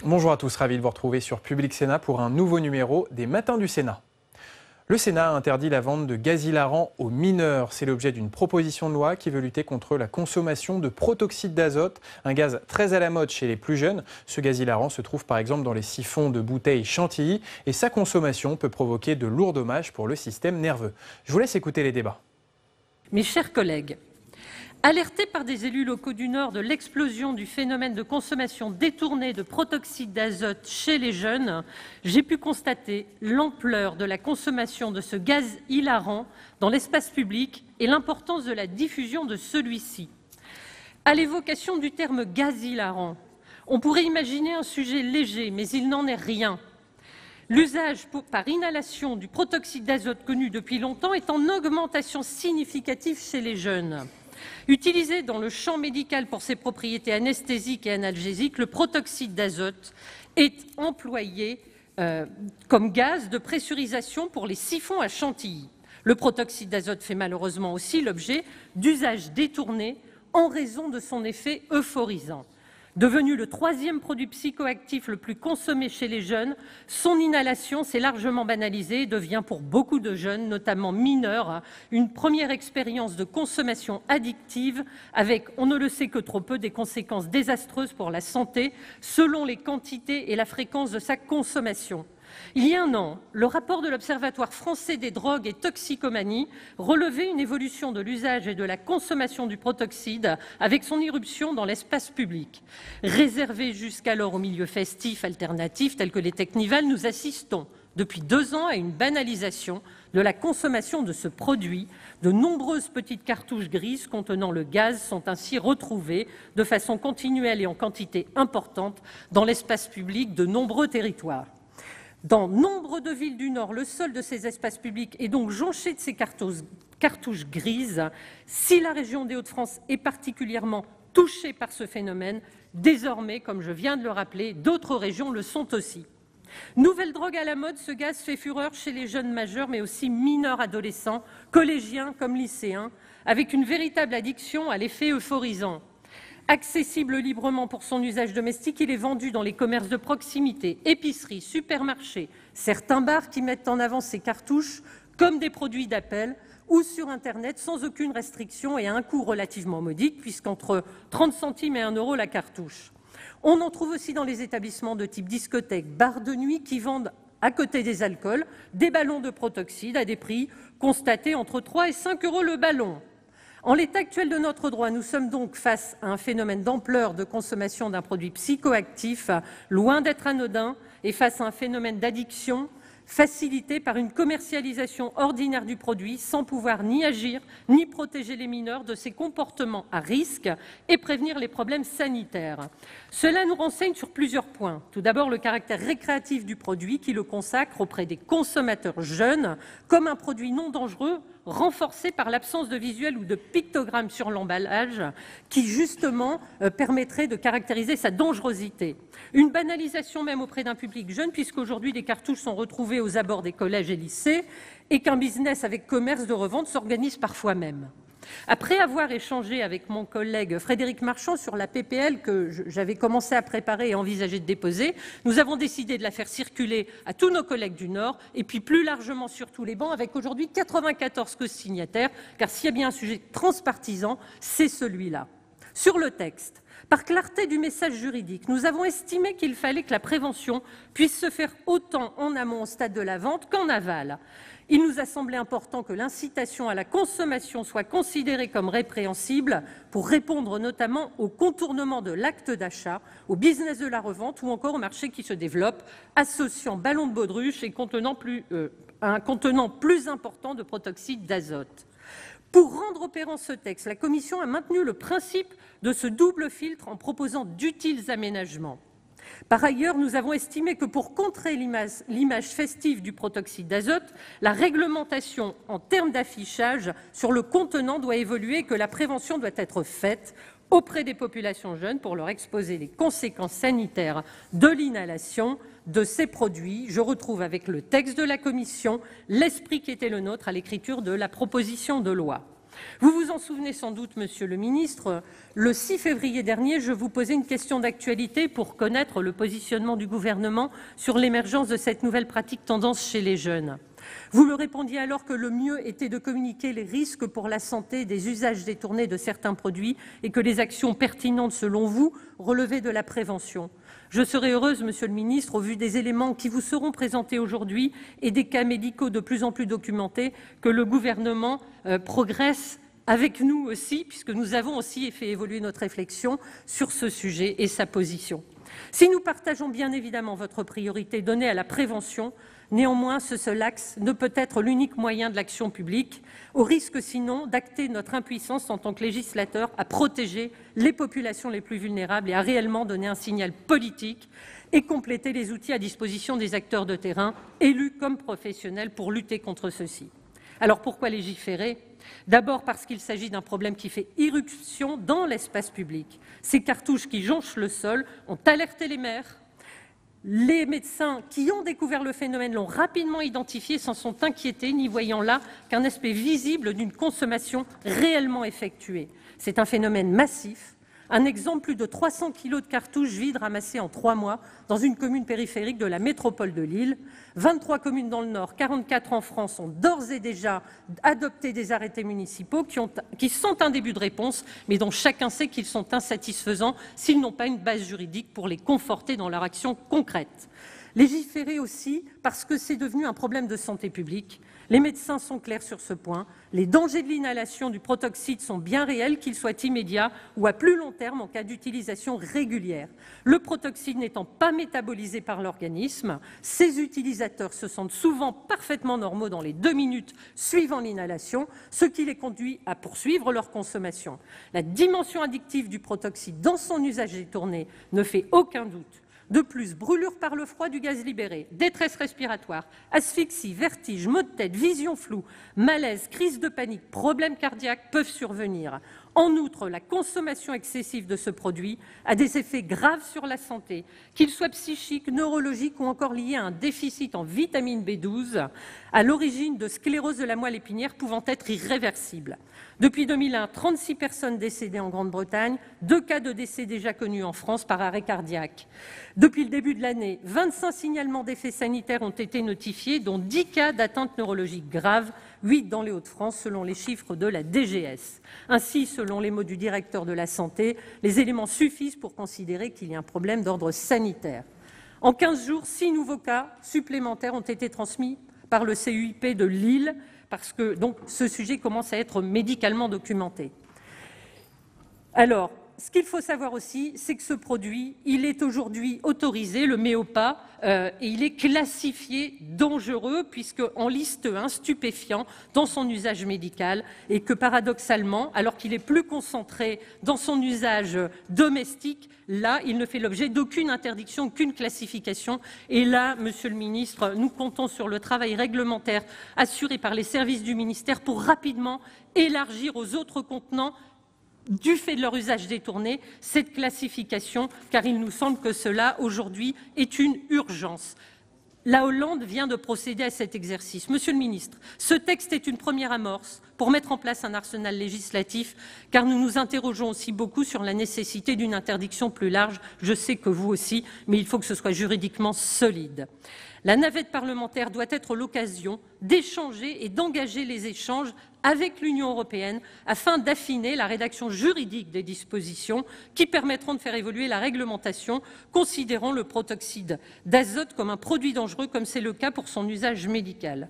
Bonjour à tous, ravi de vous retrouver sur Public Sénat pour un nouveau numéro des Matins du Sénat. Le Sénat a interdit la vente de gaz hilarant aux mineurs. C'est l'objet d'une proposition de loi qui veut lutter contre la consommation de protoxyde d'azote, un gaz très à la mode chez les plus jeunes. Ce gaz hilarant se trouve par exemple dans les siphons de bouteilles Chantilly et sa consommation peut provoquer de lourds dommages pour le système nerveux. Je vous laisse écouter les débats. Mes chers collègues, alertés par des élus locaux du Nord de l'explosion du phénomène de consommation détournée de protoxyde d'azote chez les jeunes, j'ai pu constater l'ampleur de la consommation de ce gaz hilarant dans l'espace public et l'importance de la diffusion de celui-ci. À l'évocation du terme gaz hilarant, on pourrait imaginer un sujet léger, mais il n'en est rien. L'usage par inhalation du protoxyde d'azote connu depuis longtemps est en augmentation significative chez les jeunes. Utilisé dans le champ médical pour ses propriétés anesthésiques et analgésiques, le protoxyde d'azote est employé comme gaz de pressurisation pour les siphons à Chantilly. Le protoxyde d'azote fait malheureusement aussi l'objet d'usages détournés en raison de son effet euphorisant. Devenu le troisième produit psychoactif le plus consommé chez les jeunes, son inhalation s'est largement banalisée et devient pour beaucoup de jeunes, notamment mineurs, une première expérience de consommation addictive avec, on ne le sait que trop peu, des conséquences désastreuses pour la santé selon les quantités et la fréquence de sa consommation. Il y a un an, le rapport de l'Observatoire français des drogues et toxicomanie relevait une évolution de l'usage et de la consommation du protoxyde avec son irruption dans l'espace public. Réservé jusqu'alors aux milieux festifs alternatifs tels que les Teknivals, nous assistons depuis 2 ans à une banalisation de la consommation de ce produit. De nombreuses petites cartouches grises contenant le gaz sont ainsi retrouvées de façon continuelle et en quantité importante dans l'espace public de nombreux territoires. Dans nombre de villes du Nord, le sol de ces espaces publics est donc jonché de ces cartouches grises. Si la région des Hauts-de-France est particulièrement touchée par ce phénomène, désormais, comme je viens de le rappeler, d'autres régions le sont aussi. Nouvelle drogue à la mode, ce gaz fait fureur chez les jeunes majeurs, mais aussi mineurs adolescents, collégiens comme lycéens, avec une véritable addiction à l'effet euphorisant. Accessible librement pour son usage domestique, il est vendu dans les commerces de proximité, épiceries, supermarchés, certains bars qui mettent en avant ces cartouches comme des produits d'appel ou sur Internet sans aucune restriction et à un coût relativement modique puisqu'entre 30 centimes et 1 € la cartouche. On en trouve aussi dans les établissements de type discothèque, bars de nuit qui vendent à côté des alcools des ballons de protoxyde à des prix constatés entre 3 et 5 € le ballon. En l'état actuel de notre droit, nous sommes donc face à un phénomène d'ampleur de consommation d'un produit psychoactif, loin d'être anodin, et face à un phénomène d'addiction facilité par une commercialisation ordinaire du produit sans pouvoir ni agir, ni protéger les mineurs de ces comportements à risque et prévenir les problèmes sanitaires. Cela nous renseigne sur plusieurs points. Tout d'abord, le caractère récréatif du produit qui le consacre auprès des consommateurs jeunes comme un produit non dangereux, renforcé par l'absence de visuel ou de pictogramme sur l'emballage qui, justement, permettrait de caractériser sa dangerosité. Une banalisation même auprès d'un public jeune, puisqu'aujourd'hui, les cartouches sont retrouvées aux abords des collèges et lycées et qu'un business avec commerce de revente s'organise parfois même. Après avoir échangé avec mon collègue Frédéric Marchand sur la PPL que j'avais commencé à préparer et envisagé de déposer, nous avons décidé de la faire circuler à tous nos collègues du Nord et puis plus largement sur tous les bancs avec aujourd'hui 94 co-signataires, car s'il y a bien un sujet transpartisan, c'est celui-là. Sur le texte, par clarté du message juridique, nous avons estimé qu'il fallait que la prévention puisse se faire autant en amont au stade de la vente qu'en aval. Il nous a semblé important que l'incitation à la consommation soit considérée comme répréhensible pour répondre notamment au contournement de l'acte d'achat, au business de la revente ou encore au marché qui se développe, associant ballons de baudruche et un contenant plus important de protoxyde d'azote. Pour rendre opérant ce texte, la Commission a maintenu le principe de ce double filtre en proposant d'utiles aménagements. Par ailleurs, nous avons estimé que pour contrer l'image festive du protoxyde d'azote, la réglementation en termes d'affichage sur le contenant doit évoluer et que la prévention doit être faite auprès des populations jeunes pour leur exposer les conséquences sanitaires de l'inhalation de ces produits. Je retrouve avec le texte de la Commission l'esprit qui était le nôtre à l'écriture de la proposition de loi. Vous vous en souvenez sans doute, Monsieur le Ministre, le 6 février dernier, je vous posais une question d'actualité pour connaître le positionnement du gouvernement sur l'émergence de cette nouvelle pratique tendance chez les jeunes. Vous me répondiez alors que le mieux était de communiquer les risques pour la santé des usages détournés de certains produits et que les actions pertinentes, selon vous, relevaient de la prévention. Je serais heureuse, Monsieur le Ministre, au vu des éléments qui vous seront présentés aujourd'hui et des cas médicaux de plus en plus documentés, que le gouvernement progresse avec nous aussi, puisque nous avons aussi fait évoluer notre réflexion sur ce sujet et sa position. Si nous partageons bien évidemment votre priorité donnée à la prévention, néanmoins, ce seul axe ne peut être l'unique moyen de l'action publique, au risque sinon d'acter notre impuissance en tant que législateur à protéger les populations les plus vulnérables et à réellement donner un signal politique et compléter les outils à disposition des acteurs de terrain, élus comme professionnels, pour lutter contre ceux-ci. Alors pourquoi légiférer ? D'abord parce qu'il s'agit d'un problème qui fait irruption dans l'espace public. Ces cartouches qui jonchent le sol ont alerté les maires. Les médecins qui ont découvert le phénomène l'ont rapidement identifié, s'en sont inquiétés, n'y voyant là qu'un aspect visible d'une consommation réellement effectuée. C'est un phénomène massif. Un exemple, plus de 300 kilos de cartouches vides ramassées en 3 mois dans une commune périphérique de la métropole de Lille. 23 communes dans le Nord, 44 en France ont d'ores et déjà adopté des arrêtés municipaux qui sont un début de réponse, mais dont chacun sait qu'ils sont insatisfaisants s'ils n'ont pas une base juridique pour les conforter dans leur action concrète. Légiférer aussi parce que c'est devenu un problème de santé publique. Les médecins sont clairs sur ce point. Les dangers de l'inhalation du protoxyde sont bien réels, qu'ils soient immédiats ou à plus long terme en cas d'utilisation régulière. Le protoxyde n'étant pas métabolisé par l'organisme, ses utilisateurs se sentent souvent parfaitement normaux dans les 2 minutes suivant l'inhalation, ce qui les conduit à poursuivre leur consommation. La dimension addictive du protoxyde dans son usage détourné ne fait aucun doute. De plus, brûlure par le froid du gaz libéré, détresse respiratoire, asphyxie, vertige, maux de tête, vision floue, malaise, crise de panique, problèmes cardiaques peuvent survenir. En outre, la consommation excessive de ce produit a des effets graves sur la santé, qu'ils soient psychiques, neurologiques ou encore liés à un déficit en vitamine B12, à l'origine de sclérose de la moelle épinière pouvant être irréversible. Depuis 2001, 36 personnes décédées en Grande-Bretagne, 2 cas de décès déjà connus en France par arrêt cardiaque. Depuis le début de l'année, 25 signalements d'effets sanitaires ont été notifiés, dont 10 cas d'atteinte neurologique grave, 8 dans les Hauts-de-France, selon les chiffres de la DGS. Ainsi, selon les mots du directeur de la Santé, les éléments suffisent pour considérer qu'il y a un problème d'ordre sanitaire. En 15 jours, 6 nouveaux cas supplémentaires ont été transmis par le CUIP de Lille, parce que donc, ce sujet commence à être médicalement documenté. Alors, ce qu'il faut savoir aussi, c'est que ce produit, il est aujourd'hui autorisé, le Méopa, et il est classifié dangereux, puisqu'en liste un stupéfiant dans son usage médical, et que paradoxalement, alors qu'il est plus concentré dans son usage domestique, là, il ne fait l'objet d'aucune interdiction, aucune classification. Et là, Monsieur le Ministre, nous comptons sur le travail réglementaire assuré par les services du ministère pour rapidement élargir aux autres contenants, du fait de leur usage détourné, cette classification, car il nous semble que cela, aujourd'hui, est une urgence. La Hollande vient de procéder à cet exercice. Monsieur le Ministre, ce texte est une première amorce pour mettre en place un arsenal législatif, car nous nous interrogeons aussi beaucoup sur la nécessité d'une interdiction plus large. Je sais que vous aussi, mais il faut que ce soit juridiquement solide. La navette parlementaire doit être l'occasion d'échanger et d'engager les échanges avec l'Union européenne afin d'affiner la rédaction juridique des dispositions qui permettront de faire évoluer la réglementation, considérant le protoxyde d'azote comme un produit dangereux, comme c'est le cas pour son usage médical.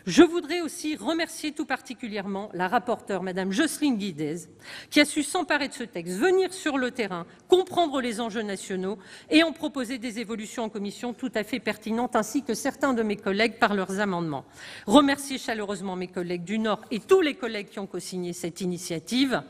Je voudrais aussi remercier tout particulièrement la rapporteure, Madame Jocelyne Guidez, qui a su s'emparer de ce texte, venir sur le terrain, comprendre les enjeux nationaux et en proposer des évolutions en commission tout à fait pertinentes, ainsi que certains de mes collègues par leurs amendements. Remercier chaleureusement mes collègues du Nord et tous les collègues qui ont co-signé cette initiative,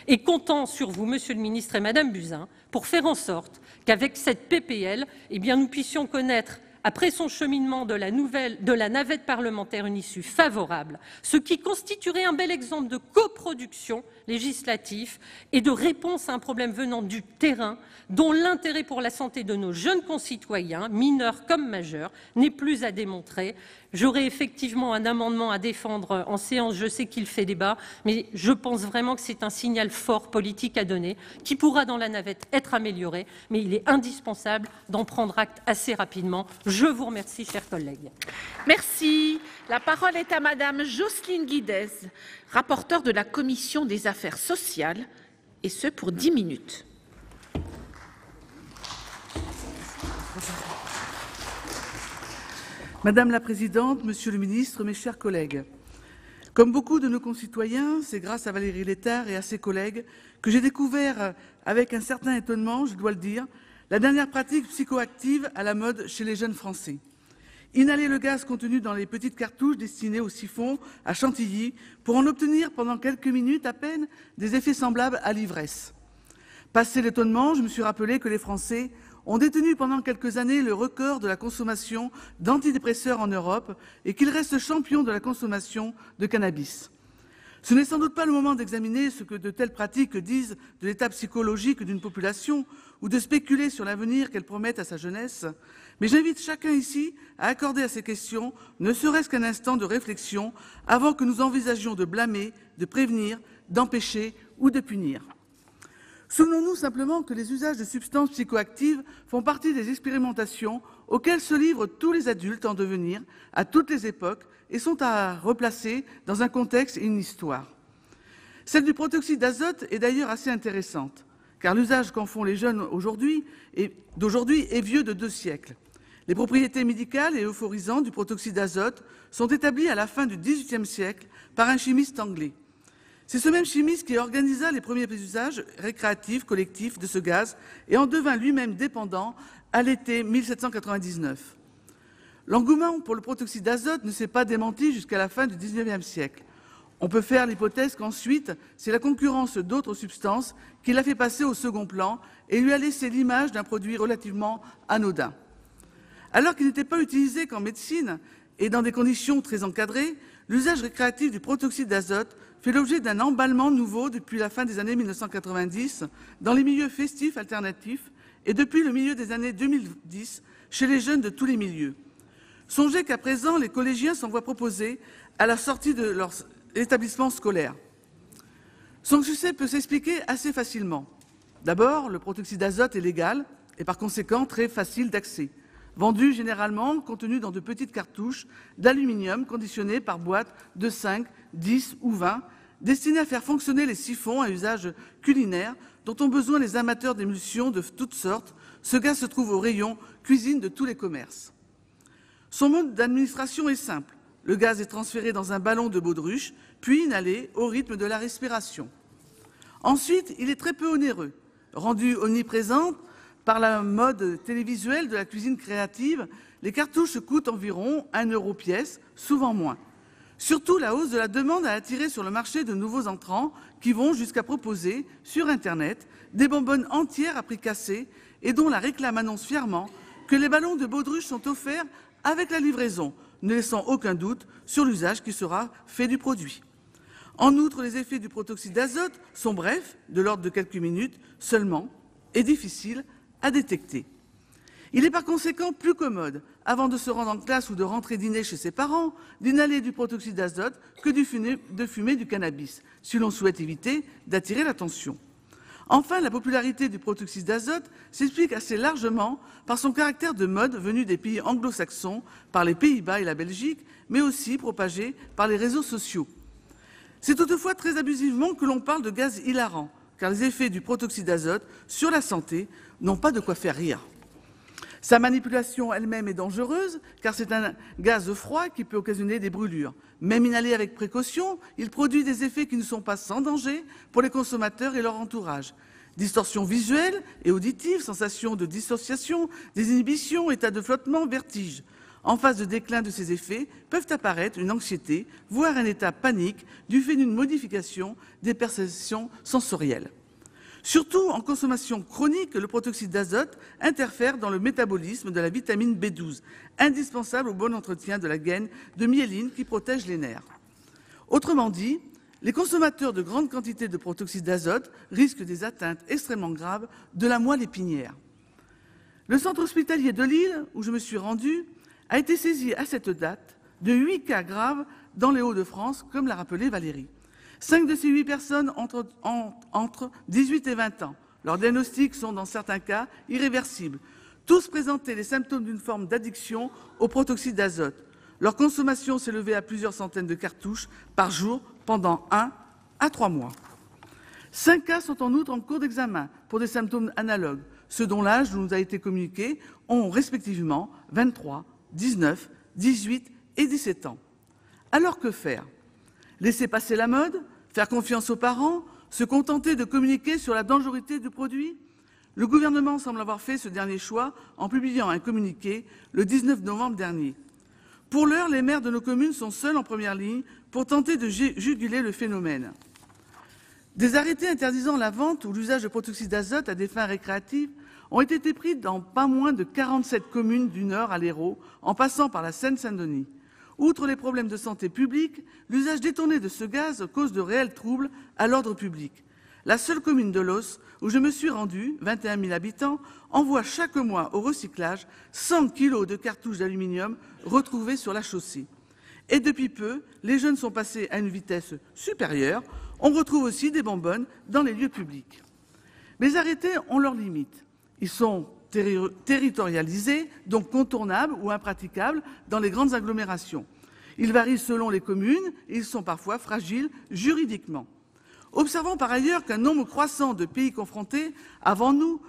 et comptant sur vous, Monsieur le Ministre et Madame Buzyn, pour faire en sorte qu'avec cette PPL, nous puissions connaître après son cheminement de la navette parlementaire une issue favorable, ce qui constituerait un bel exemple de coproduction législative et de réponse à un problème venant du terrain, dont l'intérêt pour la santé de nos jeunes concitoyens, mineurs comme majeurs, n'est plus à démontrer. J'aurai effectivement un amendement à défendre en séance, je sais qu'il fait débat, mais je pense vraiment que c'est un signal fort politique à donner, qui pourra dans la navette être amélioré, mais il est indispensable d'en prendre acte assez rapidement. Je vous remercie, chers collègues. Merci. La parole est à Madame Jocelyne Guidez, rapporteure de la Commission des affaires sociales, et ce pour 10 minutes. Madame la Présidente, Monsieur le Ministre, mes chers collègues, comme beaucoup de nos concitoyens, c'est grâce à Valérie Létard et à ses collègues que j'ai découvert, avec un certain étonnement, je dois le dire, la dernière pratique psychoactive à la mode chez les jeunes Français. Inhaler le gaz contenu dans les petites cartouches destinées au siphon à Chantilly pour en obtenir pendant quelques minutes à peine des effets semblables à l'ivresse. Passé l'étonnement, je me suis rappelé que les Français ont détenu pendant quelques années le record de la consommation d'antidépresseurs en Europe et qu'ils restent champions de la consommation de cannabis. Ce n'est sans doute pas le moment d'examiner ce que de telles pratiques disent de l'état psychologique d'une population ou de spéculer sur l'avenir qu'elles promettent à sa jeunesse, mais j'invite chacun ici à accorder à ces questions ne serait-ce qu'un instant de réflexion avant que nous envisagions de blâmer, de prévenir, d'empêcher ou de punir. Souvenons-nous simplement que les usages de substances psychoactives font partie des expérimentations auxquelles se livrent tous les adultes en devenir, à toutes les époques, et sont à replacer dans un contexte et une histoire. Celle du protoxyde d'azote est d'ailleurs assez intéressante, car l'usage qu'en font les jeunes d'aujourd'hui est vieux de 2 siècles. Les propriétés médicales et euphorisantes du protoxyde d'azote sont établies à la fin du XVIIIe siècle par un chimiste anglais. C'est ce même chimiste qui organisa les premiers usages récréatifs collectifs de ce gaz et en devint lui-même dépendant à l'été 1799. L'engouement pour le protoxyde d'azote ne s'est pas démenti jusqu'à la fin du XIXe siècle. On peut faire l'hypothèse qu'ensuite, c'est la concurrence d'autres substances qui l'a fait passer au second plan et lui a laissé l'image d'un produit relativement anodin. Alors qu'il n'était pas utilisé qu'en médecine et dans des conditions très encadrées, l'usage récréatif du protoxyde d'azote fait l'objet d'un emballement nouveau depuis la fin des années 1990 dans les milieux festifs alternatifs et depuis le milieu des années 2010 chez les jeunes de tous les milieux. Songez qu'à présent, les collégiens s'en voient proposer à la sortie de leur établissement scolaire. Son succès peut s'expliquer assez facilement. D'abord, le protoxyde d'azote est légal et par conséquent très facile d'accès. Vendu généralement contenu dans de petites cartouches d'aluminium conditionnées par boîte de 5, 10 ou 20, destinées à faire fonctionner les siphons à usage culinaire dont ont besoin les amateurs d'émulsions de toutes sortes. Ce gaz se trouve au rayon cuisine de tous les commerces. Son mode d'administration est simple. Le gaz est transféré dans un ballon de baudruche, puis inhalé au rythme de la respiration. Ensuite, il est très peu onéreux. Rendu omniprésent par la mode télévisuelle de la cuisine créative, les cartouches coûtent environ 1 € pièce, souvent moins. Surtout, la hausse de la demande a attiré sur le marché de nouveaux entrants qui vont jusqu'à proposer, sur Internet, des bonbonnes entières à prix cassé et dont la réclame annonce fièrement que les ballons de baudruche sont offerts avec la livraison, ne laissant aucun doute sur l'usage qui sera fait du produit. En outre, les effets du protoxyde d'azote sont brefs, de l'ordre de quelques minutes seulement, et difficiles à détecter. Il est par conséquent plus commode, avant de se rendre en classe ou de rentrer dîner chez ses parents, d'inhaler du protoxyde d'azote que de fumer du cannabis, si l'on souhaite éviter d'attirer l'attention. Enfin, la popularité du protoxyde d'azote s'explique assez largement par son caractère de mode venu des pays anglo-saxons, par les Pays-Bas et la Belgique, mais aussi propagé par les réseaux sociaux. C'est toutefois très abusivement que l'on parle de gaz hilarant, car les effets du protoxyde d'azote sur la santé n'ont pas de quoi faire rire. Sa manipulation elle-même est dangereuse, car c'est un gaz froid qui peut occasionner des brûlures. Même inhalé avec précaution, il produit des effets qui ne sont pas sans danger pour les consommateurs et leur entourage. Distorsion visuelle et auditive, sensation de dissociation, désinhibition, état de flottement, vertige. En phase de déclin de ces effets, peuvent apparaître une anxiété, voire un état panique, du fait d'une modification des perceptions sensorielles. Surtout en consommation chronique, le protoxyde d'azote interfère dans le métabolisme de la vitamine B12, indispensable au bon entretien de la gaine de myéline qui protège les nerfs. Autrement dit, les consommateurs de grandes quantités de protoxyde d'azote risquent des atteintes extrêmement graves de la moelle épinière. Le centre hospitalier de Lille, où je me suis rendue, a été saisi à cette date de 8 cas graves dans les Hauts-de-France, comme l'a rappelé Valérie. 5 de ces 8 personnes entre 18 et 20 ans. Leurs diagnostics sont dans certains cas irréversibles. Tous présentaient les symptômes d'une forme d'addiction au protoxyde d'azote. Leur consommation s'élevait à plusieurs centaines de cartouches par jour pendant 1 à 3 mois. 5 cas sont en outre en cours d'examen pour des symptômes analogues. Ceux dont l'âge nous a été communiqué ont respectivement 23, 19, 18 et 17 ans. Alors que faire? Laisser passer la mode? Faire confiance aux parents? Se contenter de communiquer sur la dangerosité du produit? Le gouvernement semble avoir fait ce dernier choix en publiant un communiqué le 19 novembre dernier. Pour l'heure, les maires de nos communes sont seuls en première ligne pour tenter de juguler le phénomène. Des arrêtés interdisant la vente ou l'usage de protoxyde d'azote à des fins récréatives ont été pris dans pas moins de 47 communes du Nord à l'Hérault, en passant par la Seine-Saint-Denis. Outre les problèmes de santé publique, l'usage détourné de ce gaz cause de réels troubles à l'ordre public. La seule commune de Los, où je me suis rendue, 21 000 habitants, envoie chaque mois au recyclage 100 kilos de cartouches d'aluminium retrouvées sur la chaussée. Et depuis peu, les jeunes sont passés à une vitesse supérieure. On retrouve aussi des bonbonnes dans les lieux publics. Les arrêtés ont leurs limites. Ils sont territorialisés, donc contournables ou impraticables dans les grandes agglomérations. Ils varient selon les communes et ils sont parfois fragiles juridiquement. Observons par ailleurs qu'un nombre croissant de pays confrontés avant nous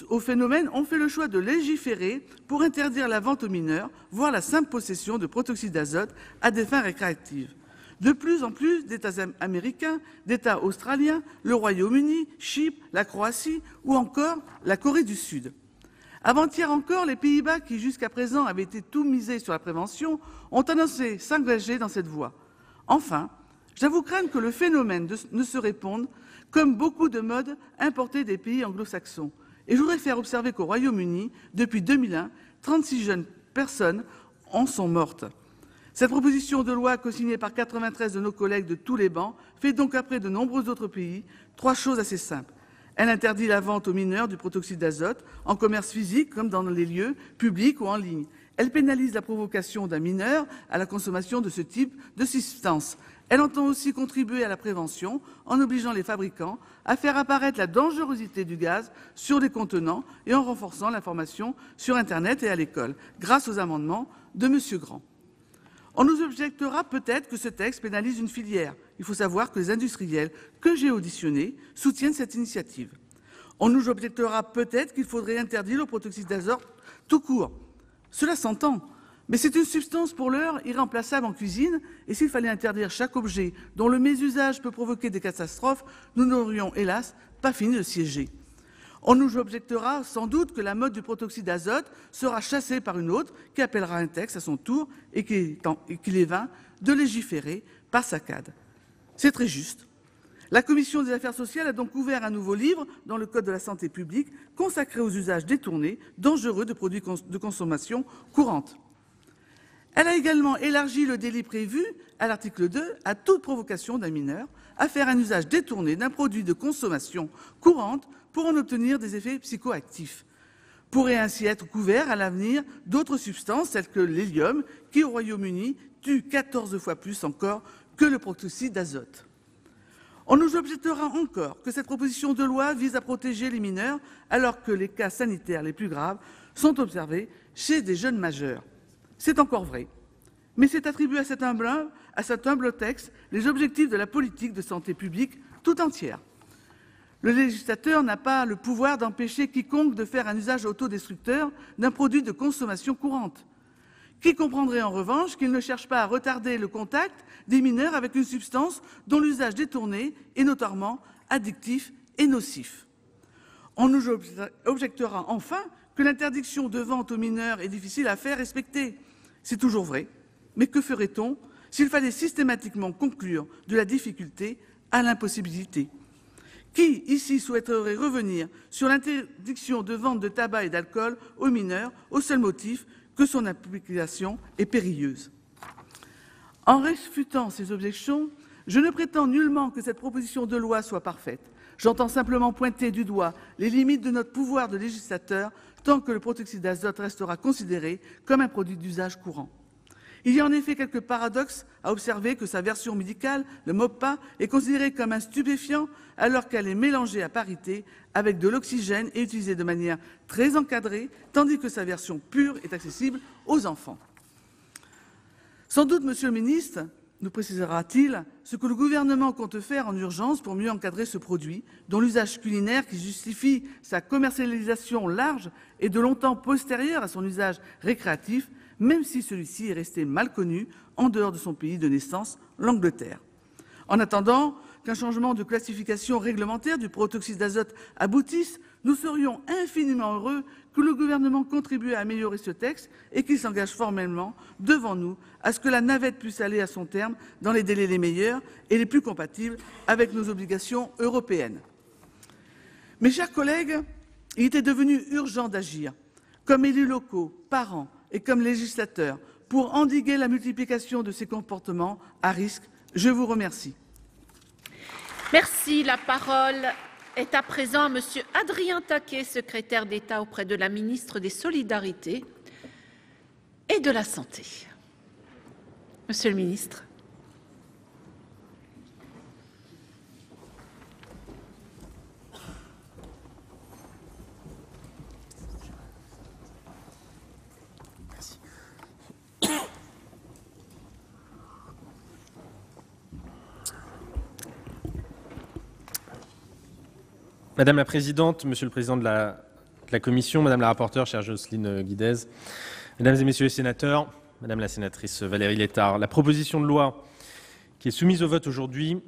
au phénomène ont fait le choix de légiférer pour interdire la vente aux mineurs, voire la simple possession de protoxyde d'azote à des fins récréatives. De plus en plus d'États américains, d'États australiens, le Royaume-Uni, Chypre, la Croatie ou encore la Corée du Sud. Avant-hier encore, les Pays-Bas, qui jusqu'à présent avaient été tout misés sur la prévention, ont annoncé s'engager dans cette voie. Enfin, j'avoue craindre que le phénomène ne se réponde comme beaucoup de modes importées des pays anglo-saxons. Et je voudrais faire observer qu'au Royaume-Uni, depuis 2001, 36 jeunes personnes en sont mortes. Cette proposition de loi, co-signée par 93 de nos collègues de tous les bancs, fait donc, après de nombreux autres pays, 3 choses assez simples. Elle interdit la vente aux mineurs du protoxyde d'azote, en commerce physique comme dans les lieux publics ou en ligne. Elle pénalise la provocation d'un mineur à la consommation de ce type de substance. Elle entend aussi contribuer à la prévention en obligeant les fabricants à faire apparaître la dangerosité du gaz sur les contenants et en renforçant l'information sur Internet et à l'école, grâce aux amendements de M. Grand. On nous objectera peut-être que ce texte pénalise une filière. Il faut savoir que les industriels que j'ai auditionnés soutiennent cette initiative. On nous objectera peut-être qu'il faudrait interdire le protoxyde d'azote tout court. Cela s'entend, mais c'est une substance pour l'heure irremplaçable en cuisine, et s'il fallait interdire chaque objet dont le mésusage peut provoquer des catastrophes, nous n'aurions hélas pas fini de siéger. On nous objectera sans doute que la mode du protoxyde d'azote sera chassée par une autre qui appellera un texte à son tour et qu'il est vain de légiférer par saccade. C'est très juste. La Commission des affaires sociales a donc ouvert un nouveau livre dans le Code de la santé publique consacré aux usages détournés, dangereux de produits de consommation courante. Elle a également élargi le délit prévu à l'article 2 à toute provocation d'un mineur à faire un usage détourné d'un produit de consommation courante pour en obtenir des effets psychoactifs. Pourraient ainsi être couverts à l'avenir d'autres substances telles que l'hélium, qui au Royaume-Uni tue 14 fois plus encore que le protoxyde d'azote. On nous objectera encore que cette proposition de loi vise à protéger les mineurs alors que les cas sanitaires les plus graves sont observés chez des jeunes majeurs. C'est encore vrai. Mais c'est attribuer à cet humble texte les objectifs de la politique de santé publique tout entière. Le législateur n'a pas le pouvoir d'empêcher quiconque de faire un usage autodestructeur d'un produit de consommation courante. Qui comprendrait en revanche qu'il ne cherche pas à retarder le contact des mineurs avec une substance dont l'usage détourné est notoirement addictif et nocif. On nous objectera enfin que l'interdiction de vente aux mineurs est difficile à faire respecter. C'est toujours vrai. Mais que ferait-on s'il fallait systématiquement conclure de la difficulté à l'impossibilité ? Qui, ici, souhaiterait revenir sur l'interdiction de vente de tabac et d'alcool aux mineurs au seul motif que son application est périlleuse? En réfutant ces objections, je ne prétends nullement que cette proposition de loi soit parfaite. J'entends simplement pointer du doigt les limites de notre pouvoir de législateur tant que le protoxyde d'azote restera considéré comme un produit d'usage courant. Il y a en effet quelques paradoxes à observer que sa version médicale, le MOPA, est considérée comme un stupéfiant alors qu'elle est mélangée à parité avec de l'oxygène et utilisée de manière très encadrée, tandis que sa version pure est accessible aux enfants. Sans doute, Monsieur le Ministre, nous précisera-t-il ce que le gouvernement compte faire en urgence pour mieux encadrer ce produit, dont l'usage culinaire qui justifie sa commercialisation large est de longtemps postérieur à son usage récréatif, même si celui-ci est resté mal connu en dehors de son pays de naissance, l'Angleterre. En attendant qu'un changement de classification réglementaire du protoxyde d'azote aboutisse, nous serions infiniment heureux que le gouvernement contribue à améliorer ce texte et qu'il s'engage formellement devant nous à ce que la navette puisse aller à son terme dans les délais les meilleurs et les plus compatibles avec nos obligations européennes. Mes chers collègues, il était devenu urgent d'agir, comme élus locaux, parents et comme législateurs, pour endiguer la multiplication de ces comportements à risque. Je vous remercie. Merci. La parole est à présent à Monsieur Adrien Taquet, secrétaire d'État auprès de la ministre des Solidarités et de la Santé. Monsieur le ministre. Madame la Présidente, Monsieur le Président de la Commission, Madame la rapporteure, chère Jocelyne Guidez, Mesdames et Messieurs les sénateurs, Madame la sénatrice Valérie Létard, la proposition de loi qui est soumise au vote aujourd'hui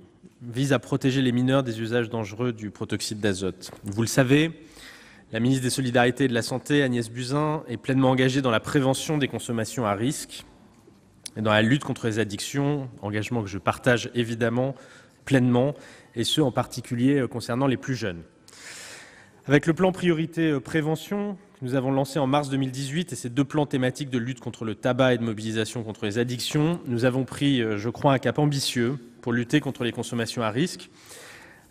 vise à protéger les mineurs des usages dangereux du protoxyde d'azote. Vous le savez, la ministre des Solidarités et de la Santé, Agnès Buzyn, est pleinement engagée dans la prévention des consommations à risque et dans la lutte contre les addictions, engagement que je partage évidemment pleinement, et ce en particulier concernant les plus jeunes. Avec le plan priorité prévention que nous avons lancé en mars 2018 et ces deux plans thématiques de lutte contre le tabac et de mobilisation contre les addictions, nous avons pris, je crois, un cap ambitieux pour lutter contre les consommations à risque,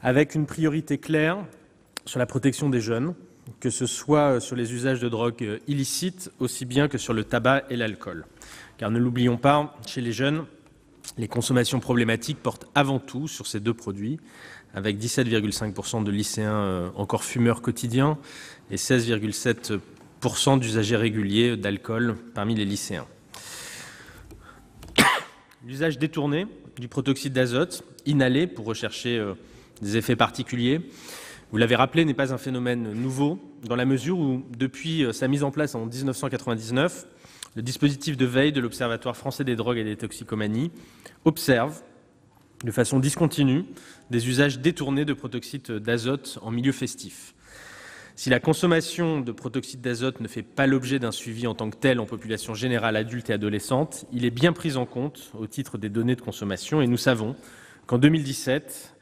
avec une priorité claire sur la protection des jeunes, que ce soit sur les usages de drogues illicites, aussi bien que sur le tabac et l'alcool. Car ne l'oublions pas, chez les jeunes, les consommations problématiques portent avant tout sur ces deux produits, avec 17,5% de lycéens encore fumeurs quotidiens et 16,7% d'usagers réguliers d'alcool parmi les lycéens. L'usage détourné du protoxyde d'azote, inhalé pour rechercher des effets particuliers, vous l'avez rappelé, n'est pas un phénomène nouveau, dans la mesure où, depuis sa mise en place en 1999, le dispositif de veille de l'Observatoire français des drogues et des toxicomanies observe de façon discontinue des usages détournés de protoxyde d'azote en milieu festif. Si la consommation de protoxyde d'azote ne fait pas l'objet d'un suivi en tant que tel en population générale adulte et adolescente, il est bien pris en compte au titre des données de consommation et nous savons qu'en 2017,